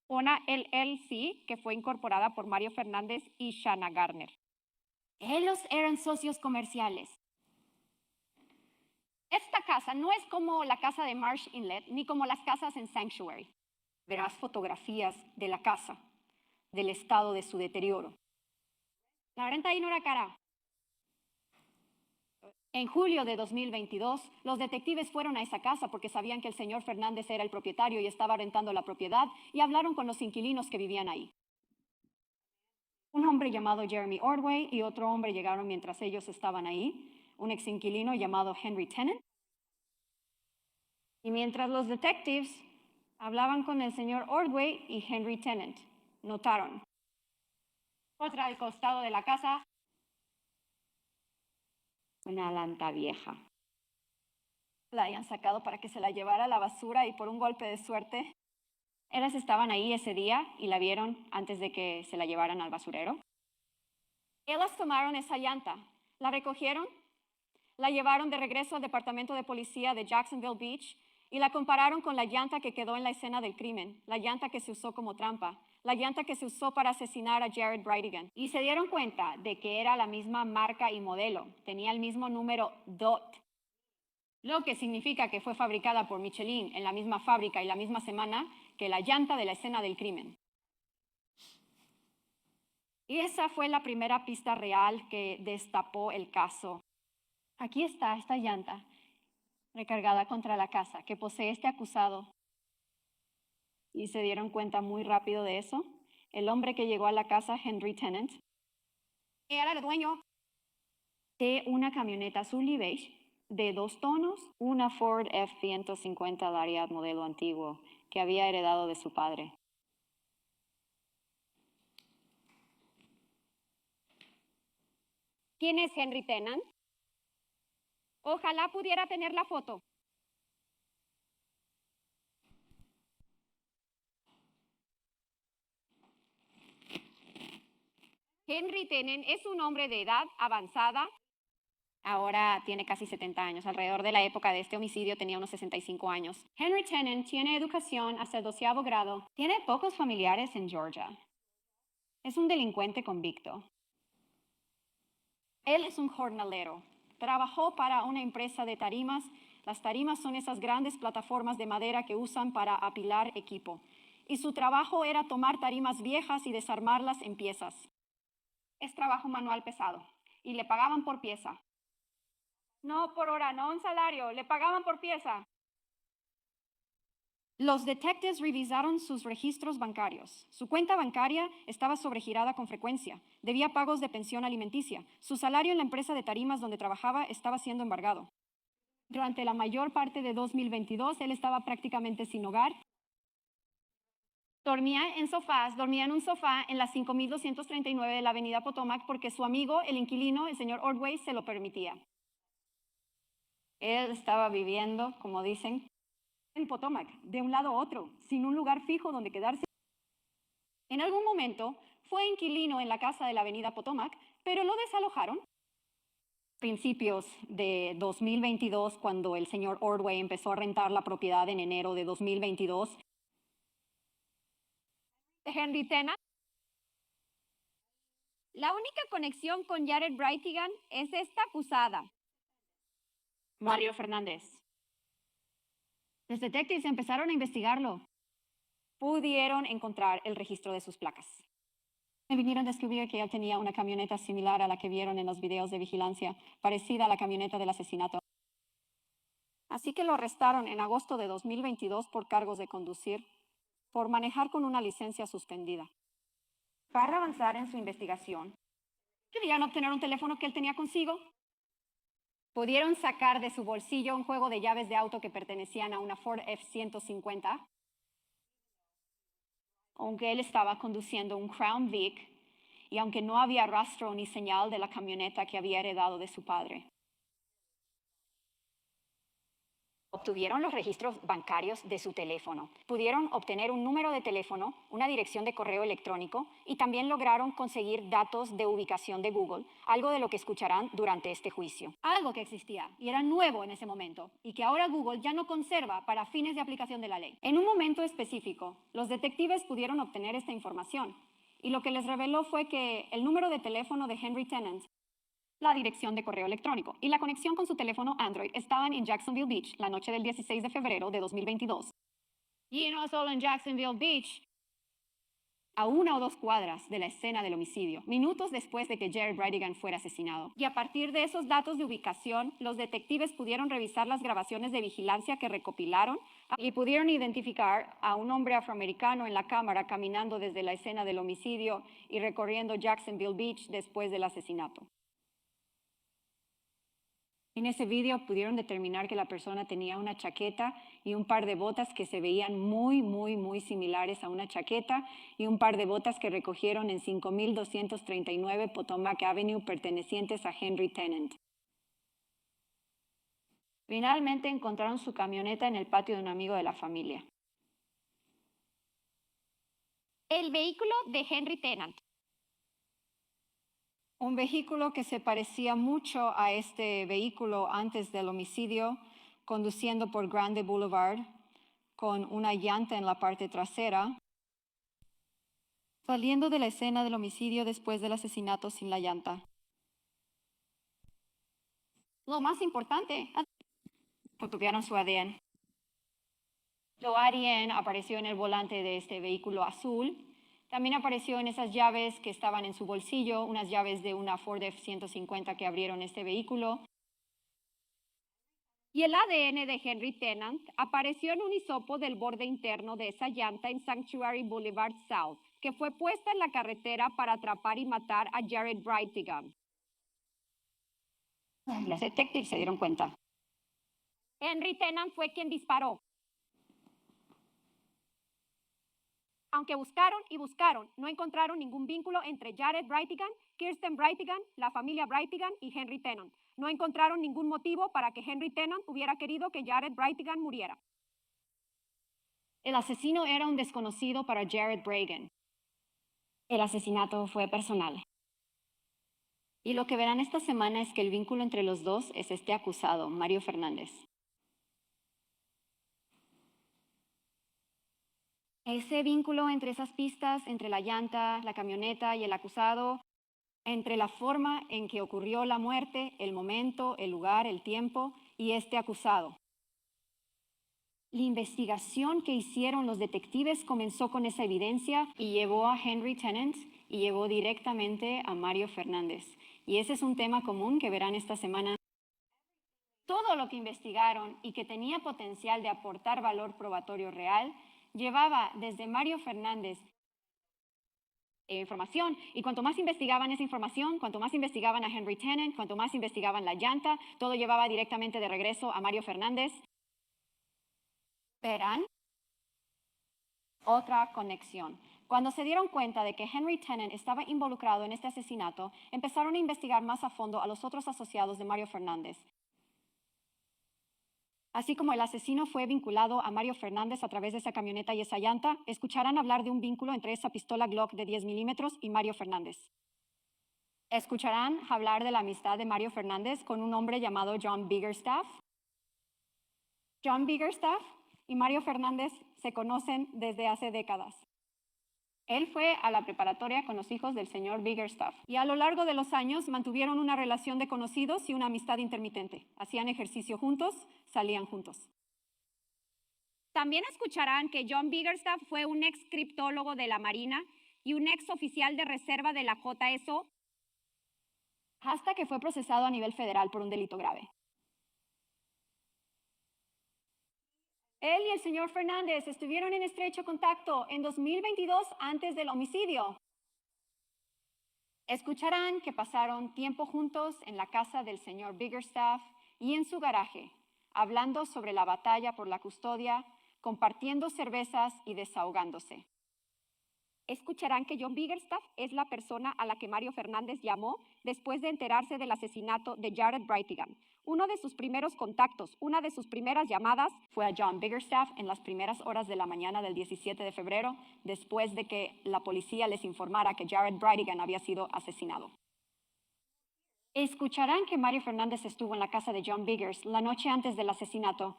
una LLC que fue incorporada por Mario Fernández y Shanna Garner. Ellos eran socios comerciales. Esta casa no es como la casa de Marsh Inlet ni como las casas en Sanctuary. Verás fotografías de la casa, del estado de su deterioro. La renta ahí no era cara. En julio de 2022, los detectives fueron a esa casa porque sabían que el señor Fernández era el propietario y estaba rentando la propiedad y hablaron con los inquilinos que vivían ahí. Un hombre llamado Jeremy Ordway y otro hombre llegaron mientras ellos estaban ahí, un ex inquilino llamado Henry Tennant. Y mientras los detectives hablaban con el señor Ordway y Henry Tennant, notaron otra al costado de la casa, una lanta vieja. La habían sacado para que se la llevara a la basura y por un golpe de suerte, ellas estaban ahí ese día y la vieron antes de que se la llevaran al basurero. Ellas tomaron esa llanta, la recogieron, la llevaron de regreso al departamento de policía de Jacksonville Beach y la compararon con la llanta que quedó en la escena del crimen, la llanta que se usó como trampa, la llanta que se usó para asesinar a Jared Brightigan. Y se dieron cuenta de que era la misma marca y modelo, tenía el mismo número DOT, lo que significa que fue fabricada por Michelin en la misma fábrica y la misma semana que la llanta de la escena del crimen. Y esa fue la primera pista real que destapó el caso. Aquí está esta llanta recargada contra la casa que posee este acusado. Y se dieron cuenta muy rápido de eso. El hombre que llegó a la casa, Henry Tennant, era el dueño de una camioneta azul y beige de 2 tonos, una Ford F-150 Lariat modelo antiguo que había heredado de su padre. ¿Quién es Henry Tennant? Ojalá pudiera tener la foto. Henry Tennant es un hombre de edad avanzada. Ahora tiene casi 70 años. Alrededor de la época de este homicidio tenía unos 65 años. Henry Tennant tiene educación hasta el 12º grado. Tiene pocos familiares en Georgia. Es un delincuente convicto. Él es un jornalero. Trabajó para una empresa de tarimas. Las tarimas son esas grandes plataformas de madera que usan para apilar equipo. Y su trabajo era tomar tarimas viejas y desarmarlas en piezas. Es trabajo manual pesado. Y le pagaban por pieza. No por hora, no un salario, le pagaban por pieza. Los detectives revisaron sus registros bancarios. Su cuenta bancaria estaba sobregirada con frecuencia. Debía pagos de pensión alimenticia. Su salario en la empresa de tarimas donde trabajaba estaba siendo embargado. Durante la mayor parte de 2022, él estaba prácticamente sin hogar. Dormía en un sofá en la 5239 de la avenida Potomac porque su amigo, el inquilino, el señor Ordway, se lo permitía. Él estaba viviendo, como dicen, en Potomac, de un lado a otro, sin un lugar fijo donde quedarse. En algún momento fue inquilino en la casa de la avenida Potomac, pero lo desalojaron. Principios de 2022, cuando el señor Ordway empezó a rentar la propiedad en enero de 2022. Henry Tennant. La única conexión con Jared Brightigan es esta acusada, Mario Fernández. Los detectives empezaron a investigarlo. Pudieron encontrar el registro de sus placas. Me vinieron a descubrir que él tenía una camioneta similar a la que vieron en los videos de vigilancia, parecida a la camioneta del asesinato. Así que lo arrestaron en agosto de 2022 por cargos de conducir, por manejar con una licencia suspendida. Para avanzar en su investigación, querían obtener un teléfono que él tenía consigo. Pudieron sacar de su bolsillo un juego de llaves de auto que pertenecían a una Ford F-150, aunque él estaba conduciendo un Crown Vic y aunque no había rastro ni señal de la camioneta que había heredado de su padre. Obtuvieron los registros bancarios de su teléfono. Pudieron obtener un número de teléfono, una dirección de correo electrónico y también lograron conseguir datos de ubicación de Google, algo de lo que escucharán durante este juicio. Algo que existía y era nuevo en ese momento y que ahora Google ya no conserva para fines de aplicación de la ley. En un momento específico, los detectives pudieron obtener esta información y lo que les reveló fue que el número de teléfono de Henry Tennant, la dirección de correo electrónico y la conexión con su teléfono Android estaban en Jacksonville Beach la noche del 16 de febrero de 2022. Y no solo en Jacksonville Beach, A 1 o 2 cuadras de la escena del homicidio, minutos después de que Jared Brightigan fuera asesinado. Y a partir de esos datos de ubicación, los detectives pudieron revisar las grabaciones de vigilancia que recopilaron y pudieron identificar a un hombre afroamericano en la cámara caminando desde la escena del homicidio y recorriendo Jacksonville Beach después del asesinato. En ese video pudieron determinar que la persona tenía una chaqueta y un par de botas que se veían muy similares a una chaqueta y un par de botas que recogieron en 5239 Potomac Avenue pertenecientes a Henry Tennant. Finalmente encontraron su camioneta en el patio de un amigo de la familia. El vehículo de Henry Tennant. Un vehículo que se parecía mucho a este vehículo antes del homicidio, conduciendo por Grande Boulevard, con una llanta en la parte trasera, saliendo de la escena del homicidio después del asesinato sin la llanta. Lo más importante, fotografiaron su ADN. Su ADN apareció en el volante de este vehículo azul. También apareció en esas llaves que estaban en su bolsillo, unas llaves de una Ford F-150 que abrieron este vehículo. Y el ADN de Henry Tennant apareció en un hisopo del borde interno de esa llanta en Sanctuary Boulevard South, que fue puesta en la carretera para atrapar y matar a Jared Brightigan. Los detectives se dieron cuenta. Henry Tennant fue quien disparó. Aunque buscaron y buscaron, no encontraron ningún vínculo entre Jared Brightigan, Kirsten Brightigan, la familia Brightigan y Henry Tennant. No encontraron ningún motivo para que Henry Tennant hubiera querido que Jared Brightigan muriera. El asesino era un desconocido para Jared Brightigan. El asesinato fue personal. Y lo que verán esta semana es que el vínculo entre los dos es este acusado, Mario Fernández. Ese vínculo entre esas pistas, entre la llanta, la camioneta y el acusado, entre la forma en que ocurrió la muerte, el momento, el lugar, el tiempo y este acusado. La investigación que hicieron los detectives comenzó con esa evidencia y llevó a Henry Tennant y llevó directamente a Mario Fernández. Y ese es un tema común que verán esta semana. Todo lo que investigaron y que tenía potencial de aportar valor probatorio real llevaba desde Mario Fernández información, y cuanto más investigaban esa información, cuanto más investigaban a Henry Tennant, cuanto más investigaban la llanta, todo llevaba directamente de regreso a Mario Fernández. Verán otra conexión. Cuando se dieron cuenta de que Henry Tennant estaba involucrado en este asesinato, empezaron a investigar más a fondo a los otros asociados de Mario Fernández. Así como el asesino fue vinculado a Mario Fernández a través de esa camioneta y esa llanta, escucharán hablar de un vínculo entre esa pistola Glock de 10 milímetros y Mario Fernández. Escucharán hablar de la amistad de Mario Fernández con un hombre llamado John Biggerstaff. John Biggerstaff y Mario Fernández se conocen desde hace décadas. Él fue a la preparatoria con los hijos del señor Biggerstaff y a lo largo de los años mantuvieron una relación de conocidos y una amistad intermitente. Hacían ejercicio juntos, salían juntos. También escucharán que John Biggerstaff fue un ex criptólogo de la Marina y un ex oficial de reserva de la JSO, hasta que fue procesado a nivel federal por un delito grave. Él y el señor Fernández estuvieron en estrecho contacto en 2022 antes del homicidio. Escucharán que pasaron tiempo juntos en la casa del señor Biggerstaff y en su garaje, hablando sobre la batalla por la custodia, compartiendo cervezas y desahogándose. Escucharán que John Biggerstaff es la persona a la que Mario Fernández llamó después de enterarse del asesinato de Jared Brightigan, Uno de sus primeros contactos, una de sus primeras llamadas fue a John Biggerstaff en las primeras horas de la mañana del 17 de febrero, después de que la policía les informara que Jared Brightigan había sido asesinado. Escucharán que Mario Fernández estuvo en la casa de John Biggers la noche antes del asesinato.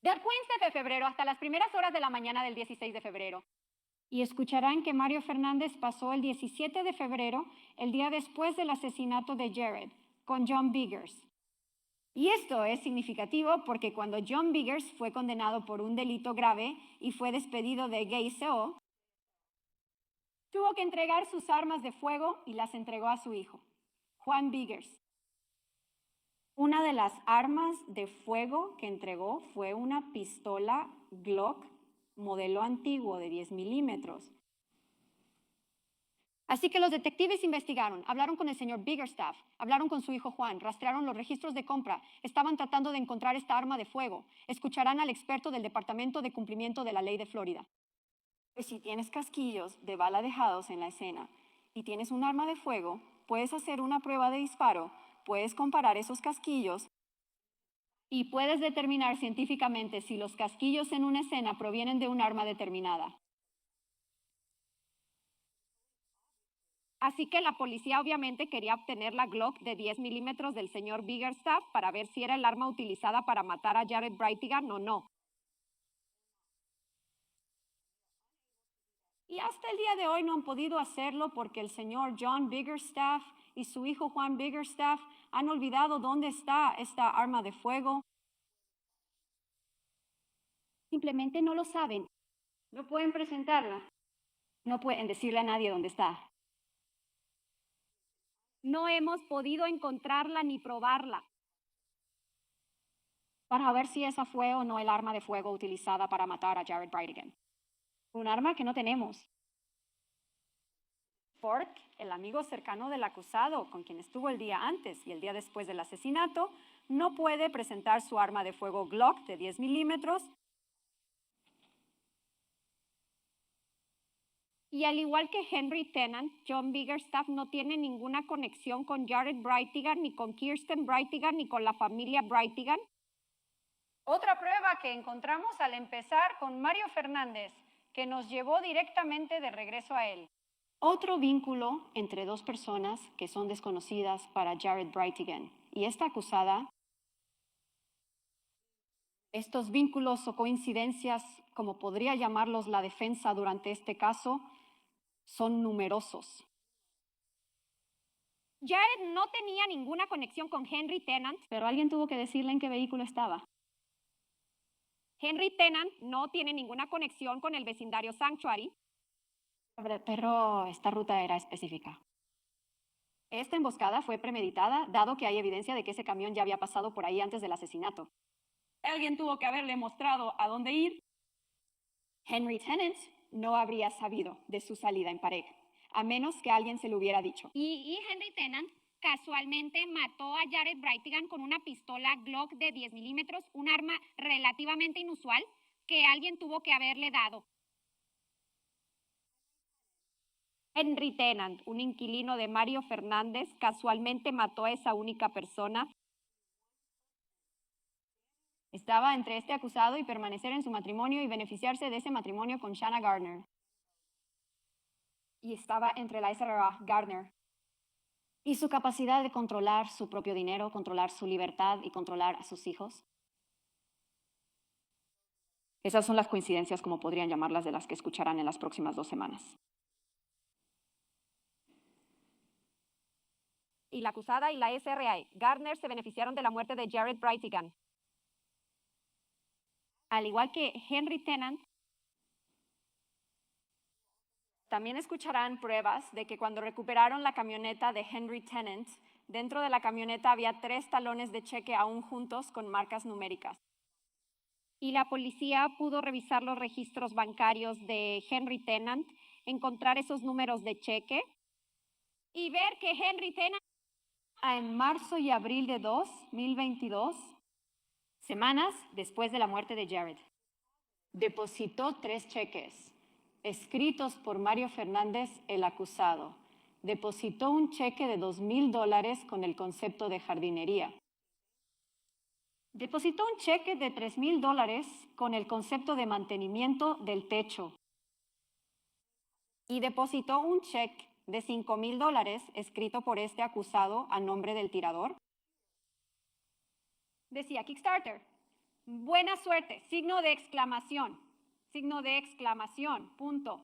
Del 15 de febrero hasta las primeras horas de la mañana del 16 de febrero. Y escucharán que Mario Fernández pasó el 17 de febrero, el día después del asesinato de Jared, con John Biggers. Y esto es significativo porque cuando John Biggers fue condenado por un delito grave y fue despedido de GSO, tuvo que entregar sus armas de fuego y las entregó a su hijo, Juan Biggers. Una de las armas de fuego que entregó fue una pistola Glock modelo antiguo de 10 milímetros. Así que los detectives investigaron, hablaron con el señor Biggerstaff, hablaron con su hijo Juan, rastrearon los registros de compra, estaban tratando de encontrar esta arma de fuego. Escucharán al experto del Departamento de Cumplimiento de la Ley de Florida. Si tienes casquillos de bala dejados en la escena y tienes un arma de fuego, puedes hacer una prueba de disparo, puedes comparar esos casquillos y puedes determinar científicamente si los casquillos en una escena provienen de un arma determinada. Así que la policía obviamente quería obtener la Glock de 10 milímetros del señor Biggerstaff para ver si era el arma utilizada para matar a Jared Brightigan o no. Y hasta el día de hoy no han podido hacerlo porque el señor John Biggerstaff y su hijo Juan Biggerstaff han olvidado dónde está esta arma de fuego. Simplemente no lo saben. No pueden presentarla. No pueden decirle a nadie dónde está. No hemos podido encontrarla ni probarla para ver si esa fue o no el arma de fuego utilizada para matar a Jared Brightigan. Un arma que no tenemos. Ford, el amigo cercano del acusado, con quien estuvo el día antes y el día después del asesinato, no puede presentar su arma de fuego Glock de 10 milímetros. Y al igual que Henry Tennant, John Biggerstaff no tiene ninguna conexión con Jared Brightigan, ni con Kirsten Brightigan, ni con la familia Brightigan. Otra prueba que encontramos al empezar con Mario Fernández, que nos llevó directamente de regreso a él. Otro vínculo entre dos personas que son desconocidas para Jared Brightigan y esta acusada. Estos vínculos o coincidencias, como podría llamarlos la defensa durante este caso, son numerosos. Jared no tenía ninguna conexión con Henry Tennant, pero alguien tuvo que decirle en qué vehículo estaba. Henry Tennant no tiene ninguna conexión con el vecindario Sanctuary, pero esta ruta era específica. Esta emboscada fue premeditada, dado que hay evidencia de que ese camión ya había pasado por ahí antes del asesinato. Alguien tuvo que haberle mostrado a dónde ir. Henry Tennant no habría sabido de su salida en Pared, a menos que alguien se lo hubiera dicho. Y Henry Tennant casualmente mató a Jared Brightigan con una pistola Glock de 10 milímetros, un arma relativamente inusual que alguien tuvo que haberle dado. Henry Tennant, un inquilino de Mario Fernández, casualmente mató a esa única persona. Estaba entre este acusado y permanecer en su matrimonio y beneficiarse de ese matrimonio con Shanna Gardner. Y estaba entre la SRA Gardner y su capacidad de controlar su propio dinero, controlar su libertad y controlar a sus hijos. Esas son las coincidencias, como podrían llamarlas, de las que escucharán en las próximas 2 semanas. Y la acusada y la SRA Gardner se beneficiaron de la muerte de Jared Brightigan. Al igual que Henry Tennant, también escucharán pruebas de que cuando recuperaron la camioneta de Henry Tennant, dentro de la camioneta había 3 talones de cheque aún juntos con marcas numéricas. Y la policía pudo revisar los registros bancarios de Henry Tennant, encontrar esos números de cheque y ver que Henry Tennant, en marzo y abril de 2022, semanas después de la muerte de Jared, depositó 3 cheques escritos por Mario Fernández, el acusado. Depositó un cheque de $2,000 con el concepto de jardinería. Depositó un cheque de $3,000 con el concepto de mantenimiento del techo. Y depositó un cheque de $5,000 escrito por este acusado a nombre del tirador. Decía Kickstarter. Buena suerte, signo de exclamación, punto.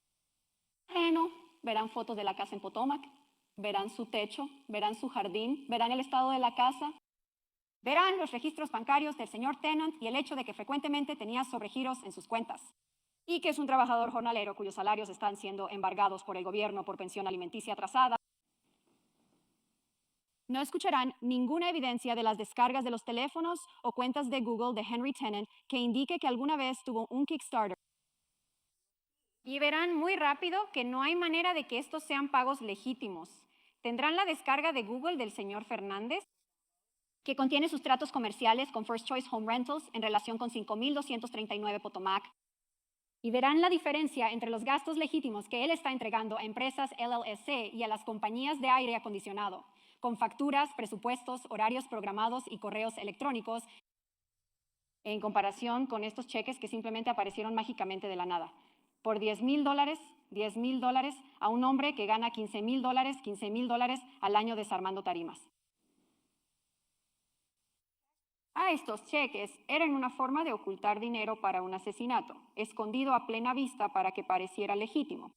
Bueno, verán fotos de la casa en Potomac, verán su techo, verán su jardín, verán el estado de la casa, verán los registros bancarios del señor Tennant y el hecho de que frecuentemente tenía sobregiros en sus cuentas y que es un trabajador jornalero cuyos salarios están siendo embargados por el gobierno por pensión alimenticia atrasada. No escucharán ninguna evidencia de las descargas de los teléfonos o cuentas de Google de Henry Tennant que indique que alguna vez tuvo un Kickstarter. Y verán muy rápido que no hay manera de que estos sean pagos legítimos. Tendrán la descarga de Google del señor Fernández, que contiene sus tratos comerciales con First Choice Home Rentals en relación con 5,239 Potomac. Y verán la diferencia entre los gastos legítimos que él está entregando a empresas LLC y a las compañías de aire acondicionado, con facturas, presupuestos, horarios programados y correos electrónicos, en comparación con estos cheques que simplemente aparecieron mágicamente de la nada. Por $10,000 a un hombre que gana $15,000 al año desarmando tarimas. Estos cheques eran una forma de ocultar dinero para un asesinato, escondido a plena vista para que pareciera legítimo,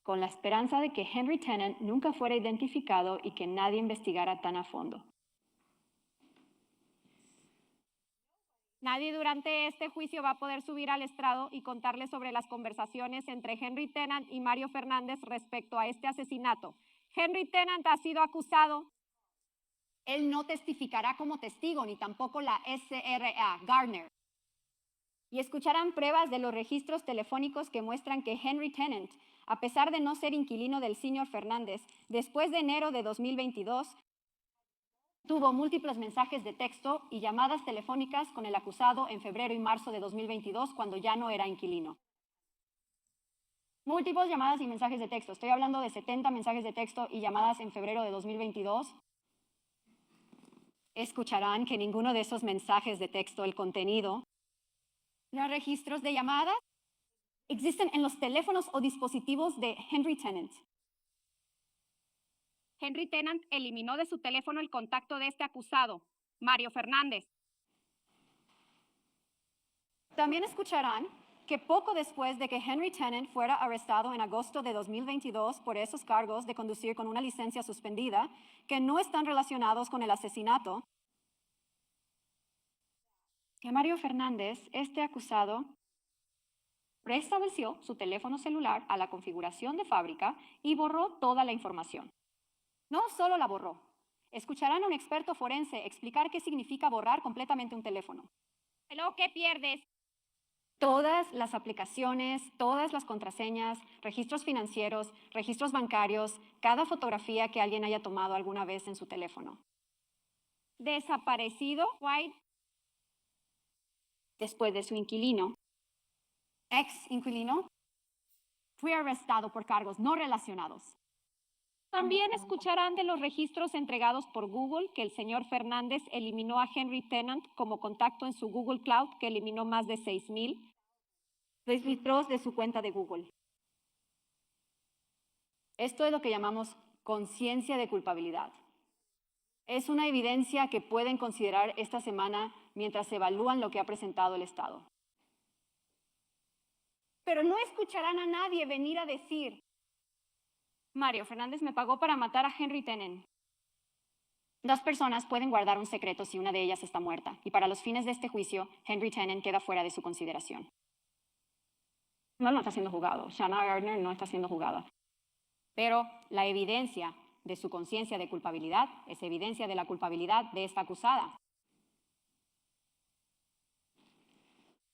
con la esperanza de que Henry Tennant nunca fuera identificado y que nadie investigara tan a fondo. Nadie durante este juicio va a poder subir al estrado y contarles sobre las conversaciones entre Henry Tennant y Mario Fernández respecto a este asesinato. Henry Tennant ha sido acusado. Él no testificará como testigo, ni tampoco la SRA, Gardner. Y escucharán pruebas de los registros telefónicos que muestran que Henry Tennant, a pesar de no ser inquilino del señor Fernández, después de enero de 2022, tuvo múltiples mensajes de texto y llamadas telefónicas con el acusado en febrero y marzo de 2022, cuando ya no era inquilino. Múltiples llamadas y mensajes de texto. Estoy hablando de 70 mensajes de texto y llamadas en febrero de 2022. Escucharán que ninguno de esos mensajes de texto, el contenido, los registros de llamadas, existen en los teléfonos o dispositivos de Henry Tennant. Henry Tennant eliminó de su teléfono el contacto de este acusado, Mario Fernández. También escucharán que poco después de que Henry Tennant fuera arrestado en agosto de 2022 por esos cargos de conducir con una licencia suspendida, que no están relacionados con el asesinato, que Mario Fernández, este acusado, restableció su teléfono celular a la configuración de fábrica y borró toda la información. No solo la borró. Escucharán a un experto forense explicar qué significa borrar completamente un teléfono. ¿Lo que pierdes? Todas las aplicaciones, todas las contraseñas, registros financieros, registros bancarios, cada fotografía que alguien haya tomado alguna vez en su teléfono. Desaparecido, White, después de su inquilino, ex inquilino, fue arrestado por cargos no relacionados. También escucharán de los registros entregados por Google que el señor Fernández eliminó a Henry Tennant como contacto en su Google Cloud, que eliminó más de 6,000 registros de su cuenta de Google. Esto es lo que llamamos conciencia de culpabilidad. Es una evidencia que pueden considerar esta semana mientras evalúan lo que ha presentado el Estado. Pero no escucharán a nadie venir a decir: Mario Fernández me pagó para matar a Henry Tennant. 2 personas pueden guardar un secreto si una de ellas está muerta, y para los fines de este juicio, Henry Tennant queda fuera de su consideración. No está siendo juzgado. Shanna Gardner no está siendo juzgada. Pero la evidencia de su conciencia de culpabilidad es evidencia de la culpabilidad de esta acusada.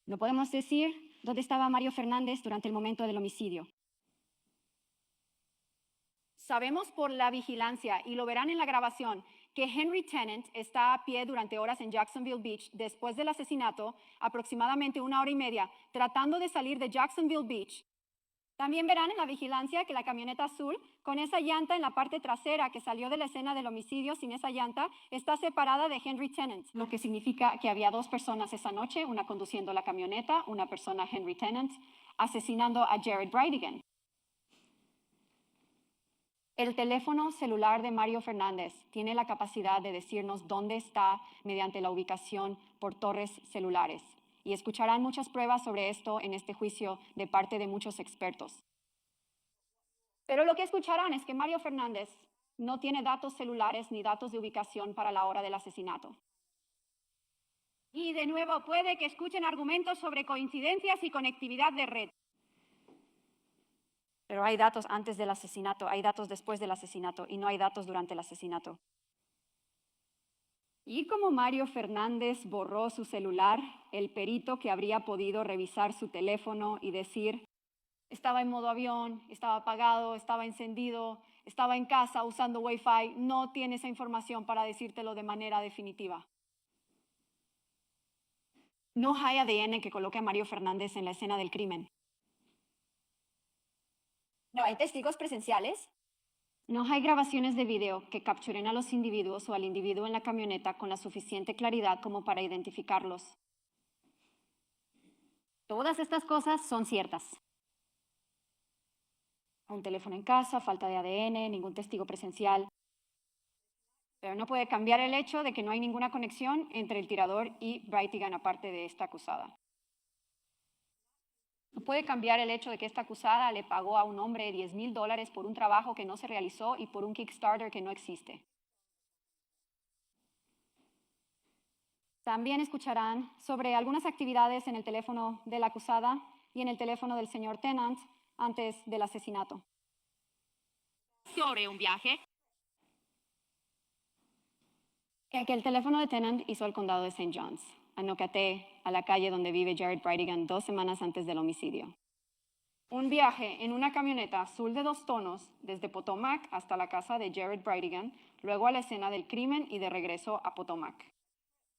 No podemos decir dónde estaba Mario Fernández durante el momento del homicidio. Sabemos por la vigilancia, y lo verán en la grabación, que Henry Tennant está a pie durante horas en Jacksonville Beach después del asesinato, aproximadamente 1 hora y media, tratando de salir de Jacksonville Beach También verán en la vigilancia que la camioneta azul, con esa llanta en la parte trasera que salió de la escena del homicidio sin esa llanta, está separada de Henry Tennant, lo que significa que había dos personas esa noche, una conduciendo la camioneta, una persona Henry Tennant, asesinando a Jared Brightigan. El teléfono celular de Mario Fernández tiene la capacidad de decirnos dónde está mediante la ubicación por torres celulares. Y escucharán muchas pruebas sobre esto en este juicio de parte de muchos expertos. Pero lo que escucharán es que Mario Fernández no tiene datos celulares ni datos de ubicación para la hora del asesinato. Y de nuevo, puede que escuchen argumentos sobre coincidencias y conectividad de red. Pero hay datos antes del asesinato, hay datos después del asesinato y no hay datos durante el asesinato. Y como Mario Fernández borró su celular, el perito que habría podido revisar su teléfono y decir, estaba en modo avión, estaba apagado, estaba encendido, estaba en casa usando Wi-Fi, no tiene esa información para decírtelo de manera definitiva. No hay ADN que coloque a Mario Fernández en la escena del crimen. No hay testigos presenciales. No hay grabaciones de video que capturen a los individuos o al individuo en la camioneta con la suficiente claridad como para identificarlos. Todas estas cosas son ciertas. Un teléfono en casa, falta de ADN, ningún testigo presencial. Pero no puede cambiar el hecho de que no hay ninguna conexión entre el tirador y Brightigan aparte de esta acusada. No puede cambiar el hecho de que esta acusada le pagó a un hombre $10,000 por un trabajo que no se realizó y por un Kickstarter que no existe. También escucharán sobre algunas actividades en el teléfono de la acusada y en el teléfono del señor Tennant antes del asesinato. Sobre un viaje. Que el teléfono de Tennant hizo al condado de St. John's, a Nocatee, a la calle donde vive Jared Brightigan 2 semanas antes del homicidio. Un viaje en una camioneta azul de 2 tonos desde Potomac hasta la casa de Jared Brightigan, luego a la escena del crimen y de regreso a Potomac.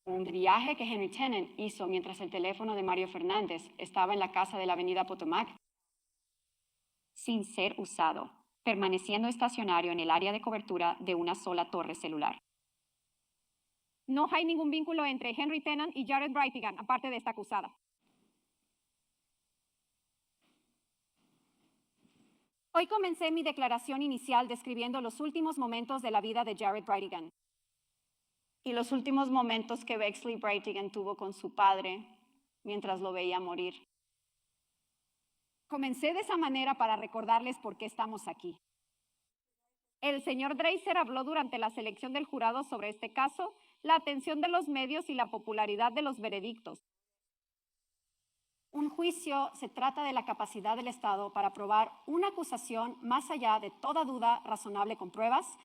Un viaje que Henry Tennant hizo mientras el teléfono de Mario Fernández estaba en la casa de la avenida Potomac sin ser usado, permaneciendo estacionario en el área de cobertura de una sola torre celular. No hay ningún vínculo entre Henry Tennant y Jared Brightigan, aparte de esta acusada. Hoy comencé mi declaración inicial describiendo los últimos momentos de la vida de Jared Brightigan y los últimos momentos que Bexley Brightigan tuvo con su padre mientras lo veía morir. Comencé de esa manera para recordarles por qué estamos aquí. El señor Dreiser habló durante la selección del jurado sobre este caso, la atención de los medios y la popularidad de los veredictos. Un juicio se trata de la capacidad del Estado para probar una acusación más allá de toda duda razonable con pruebas,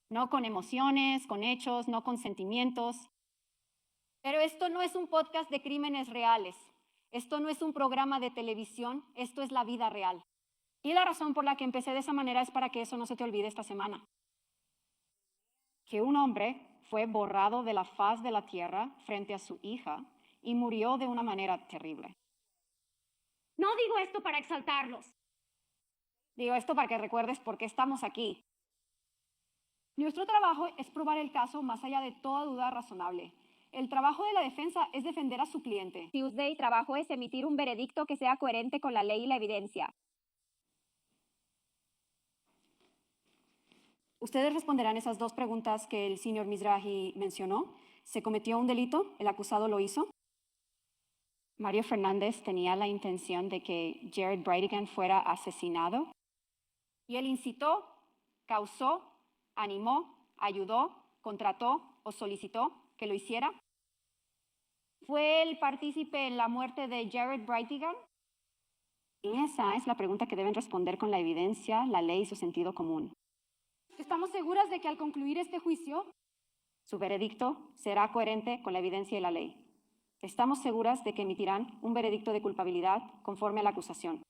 no con emociones, con hechos, no con sentimientos. Pero esto no es un podcast de crímenes reales. Esto no es un programa de televisión, esto es la vida real. Y la razón por la que empecé de esa manera es para que eso no se te olvide esta semana. Que un hombre fue borrado de la faz de la tierra frente a su hija y murió de una manera terrible. No digo esto para exaltarlos. Digo esto para que recuerdes por qué estamos aquí. Nuestro trabajo es probar el caso más allá de toda duda razonable. El trabajo de la defensa es defender a su cliente. Tuesday, trabajo es emitir un veredicto que sea coherente con la ley y la evidencia. Ustedes responderán esas 2 preguntas que el señor Mizrahi mencionó. ¿Se cometió un delito? ¿El acusado lo hizo? ¿Mario Fernández tenía la intención de que Jared Brightigan fuera asesinado? ¿Y él incitó, causó, animó, ayudó, contrató o solicitó que lo hiciera? ¿Fue él partícipe en la muerte de Jared Brightigan? Y esa es la pregunta que deben responder con la evidencia, la ley y su sentido común. ¿Estamos seguras de que al concluir este juicio, su veredicto será coherente con la evidencia y la ley? Estamos seguras de que emitirán un veredicto de culpabilidad conforme a la acusación.